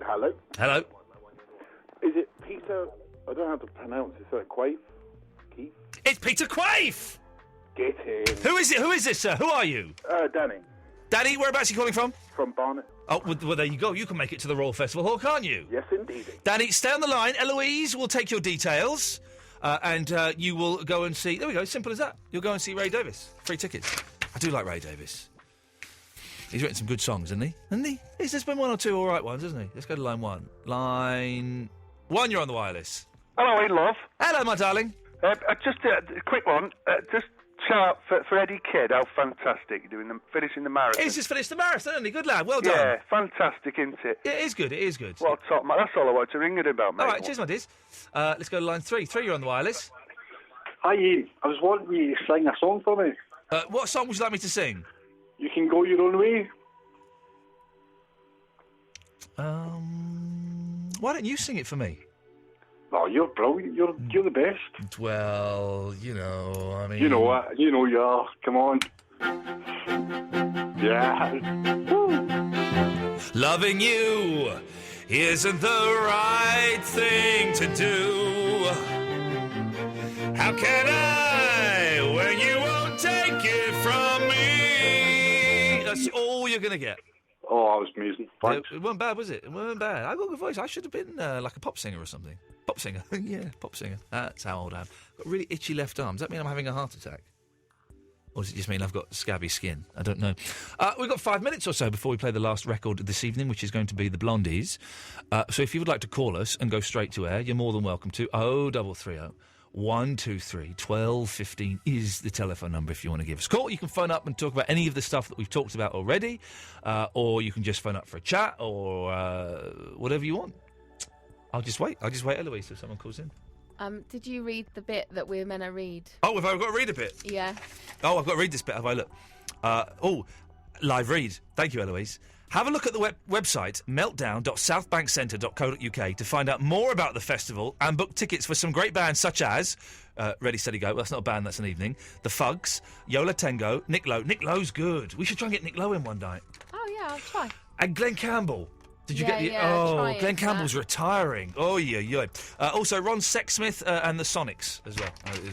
Hello. Hello. Is it Peter? I don't know how to pronounce it. So Quaife? Keith? It's Peter Quaife! Get in. Who is it? Who is this, sir? Who are you? Danny. Danny, whereabouts are you calling from? From Barnet. Oh, well, there you go. You can make it to the Royal Festival Hall, can't you? Yes, indeed. Danny, stay on the line. Eloise will take your details, and you will go and see... There we go, simple as that. You'll go and see Ray Davies. Free tickets. I do like Ray Davies. He's written some good songs, hasn't he? Hasn't he? There's been one or two all right ones, hasn't he? Let's go to line one. Line one, you're on the wireless. Hello, in love. Hello, my darling. Just a quick one. Just shout out for Eddie Kidd. How fantastic you're doing, finishing the marathon. He's just finished the marathon, hasn't he? Good lad. Well done. Yeah, fantastic, isn't it? It is good. It is good. Well, top man. That's all I wanted to ring it about, mate. All right, cheers, my dears. Let's go to line three. Three, you're on the wireless. Hi, Ian. I was wanting you to sing a song for me. What song would you like me to sing? You Can Go Your Own Way. Why don't you sing it for me? Oh, you're brilliant. You're the best. Well, I mean... You know what? You know you are. Come on. Yeah. Loving you isn't the right thing to do. How can I when you won't take it from me? That's all you're going to get. Oh, that was amazing. Thanks. It wasn't bad, was it? It wasn't bad. I got a good voice. I should have been like a pop singer or something. Pop singer. Yeah, pop singer. That's how old I am. Got really itchy left arm. Does that mean I'm having a heart attack? Or does it just mean I've got scabby skin? I don't know. We've got 5 minutes or so before we play the last record this evening, which is going to be the Blondies. So if you would like to call us and go straight to air, you're more than welcome to. 0330 123 1215 is the telephone number if you want to give us a call. You can phone up and talk about any of the stuff that we've talked about already, or you can just phone up for a chat or whatever you want. I'll just wait, Eloise, till someone calls in. Did you read the bit that we're meant to read? Oh, have I got to read a bit? Yeah. Oh, I've got to read this bit, have I? Look. Live read. Thank you, Eloise. Have a look at the website, meltdown.southbankcentre.co.uk, to find out more about the festival and book tickets for some great bands such as Ready, Steady, Go. Well, that's not a band, that's an evening. The Fugs, Yola Tengo, Nick Lowe. Nick Lowe's good. We should try and get Nick Lowe in one night. Oh, yeah, I'll try. And Glenn Campbell. Did you get the... Yeah, oh, Glenn Campbell's retiring. Oh, yeah. Also, Ron Sexsmith and the Sonics as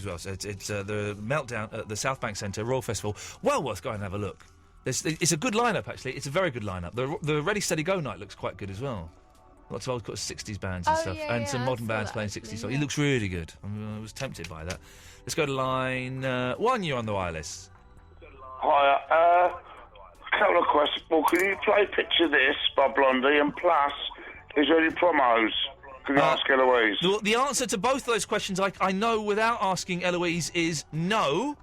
well. So it's the Meltdown at the South Bank Centre, Royal Festival. Well worth going and have a look. It's a good lineup, actually. It's a very good lineup. The Ready, Steady, Go night looks quite good as well. Lots of old 60s bands and stuff. And some modern bands playing 60s songs. He looks really good. I was tempted by that. Let's go to line one. You're on the wireless. Hi, a couple of questions. Well, can you play Picture This by Blondie? And plus, is there any promos? Can you ask Eloise? The answer to both of those questions I know without asking Eloise is no.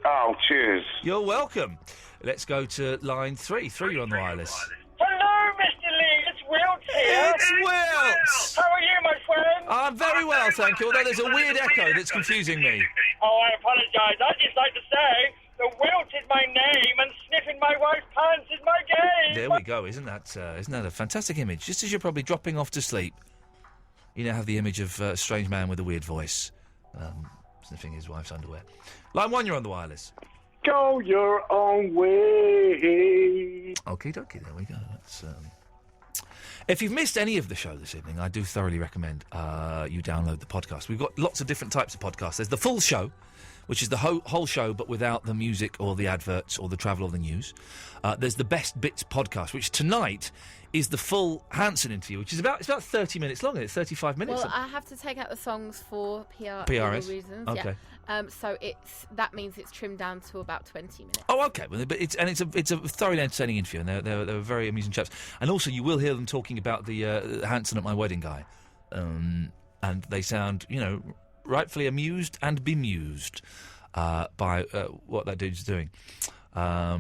Oh, cheers. You're welcome. Let's go to line three. You're on the wireless. Hello, Mr. Lee. It's Wilt here. It's Wilt. How are you, my friend? I'm very well, thank you. Although there's a weird echo that's confusing me. Oh, I apologise. I'd just like to say that Wilt is my name and sniffing my wife's pants is my game. There we go. Isn't that a fantastic image? Just as you're probably dropping off to sleep, you now have the image of a strange man with a weird voice, sniffing his wife's underwear. Line one, you're on the wireless. Go your own way. Okie dokie, there we go. That's, if you've missed any of the show this evening, I do thoroughly recommend you download the podcast. We've got lots of different types of podcasts. There's the full show, which is the whole show but without the music or the adverts or the travel or the news. There's the Best Bits podcast, which tonight is the full Hanson interview, which is about 30 minutes long, isn't it? 35 minutes. Well, I have to take out the songs for PRS reasons. Okay. Yeah. So that means it's trimmed down to about 20 minutes. Oh, okay. Well, but it's a thoroughly entertaining interview, and they're very amusing chaps. And also, you will hear them talking about the Hanson at My Wedding guy, and they sound, rightfully amused and bemused by what that dude's doing. I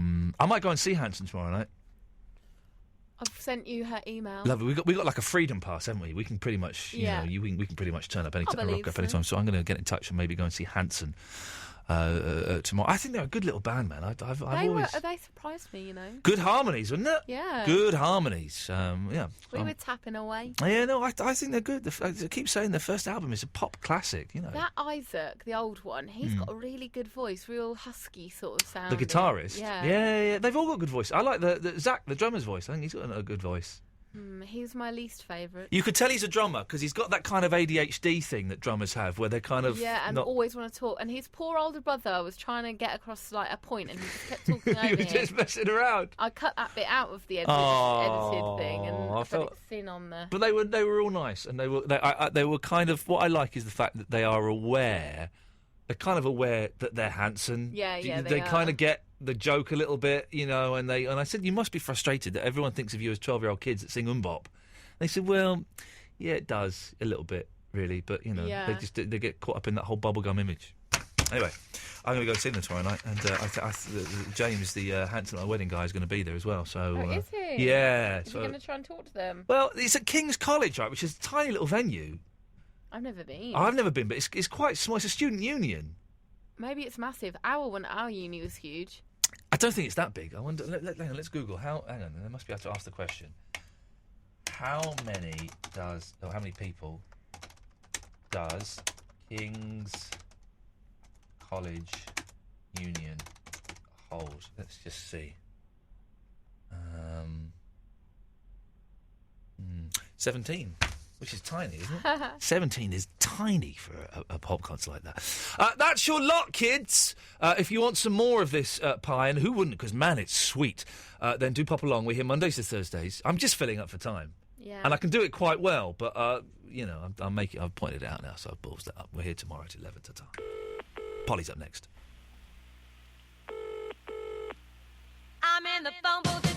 might go and see Hanson tomorrow night. I've sent you her email. Lovely. We got like a freedom pass, haven't we? We can pretty much, we can pretty much turn up anytime. So I'm going to get in touch and maybe go and see Hanson tomorrow. I think they're a good little band, man. They surprised me, Good harmonies, wasn't it? Yeah. Good harmonies. We were tapping away. Yeah, no, I think they're good. I keep saying their first album is a pop classic, That Isaac, the old one, he's got a really good voice, real husky sort of sound. The guitarist? Yeah. They've all got good voice. I like the Zach, the drummer's voice. I think he's got a good voice. He's my least favourite. You could tell he's a drummer because he's got that kind of ADHD thing that drummers have, where they're kind of always want to talk. And his poor older brother was trying to get across like a point, and he just kept talking over him. him. Just messing around. I cut that bit out of the edited thing, and I put it in on the. But they were all nice, and they were kind of. What I like is the fact that they are aware. They're kind of aware that they're Hanson. Yeah, they kind of get the joke a little bit, and I said, you must be frustrated that everyone thinks of you as 12-year-old kids that sing Mbop. They said, well, yeah, it does a little bit, really, but they get caught up in that whole bubblegum image. Anyway, I'm going to go see them tomorrow night, and James, the Hanson at my wedding guy, is going to be there as well. So, is he? Yeah. Is he going to try and talk to them? Well, it's at King's College, right, which is a tiny little venue. I've never been. I've never been, but it's quite small. It's a student union. Maybe it's massive. Our uni was huge. I don't think it's that big. I wonder. Hang on, let's Google. Hang on, they must be able to ask the question. How many people does King's College Union hold? Let's just see. 17. Which is tiny, isn't it? 17 is tiny for a pop concert like that. That's your lot, kids. If you want some more of this pie, and who wouldn't, because, man, it's sweet, then do pop along. We're here Mondays to Thursdays. I'm just filling up for time. Yeah. And I can do it quite well, but, I've pointed it out now, so I've ballsed that up. We're here tomorrow at 11 to time. Polly's up next. I'm in the phone booth.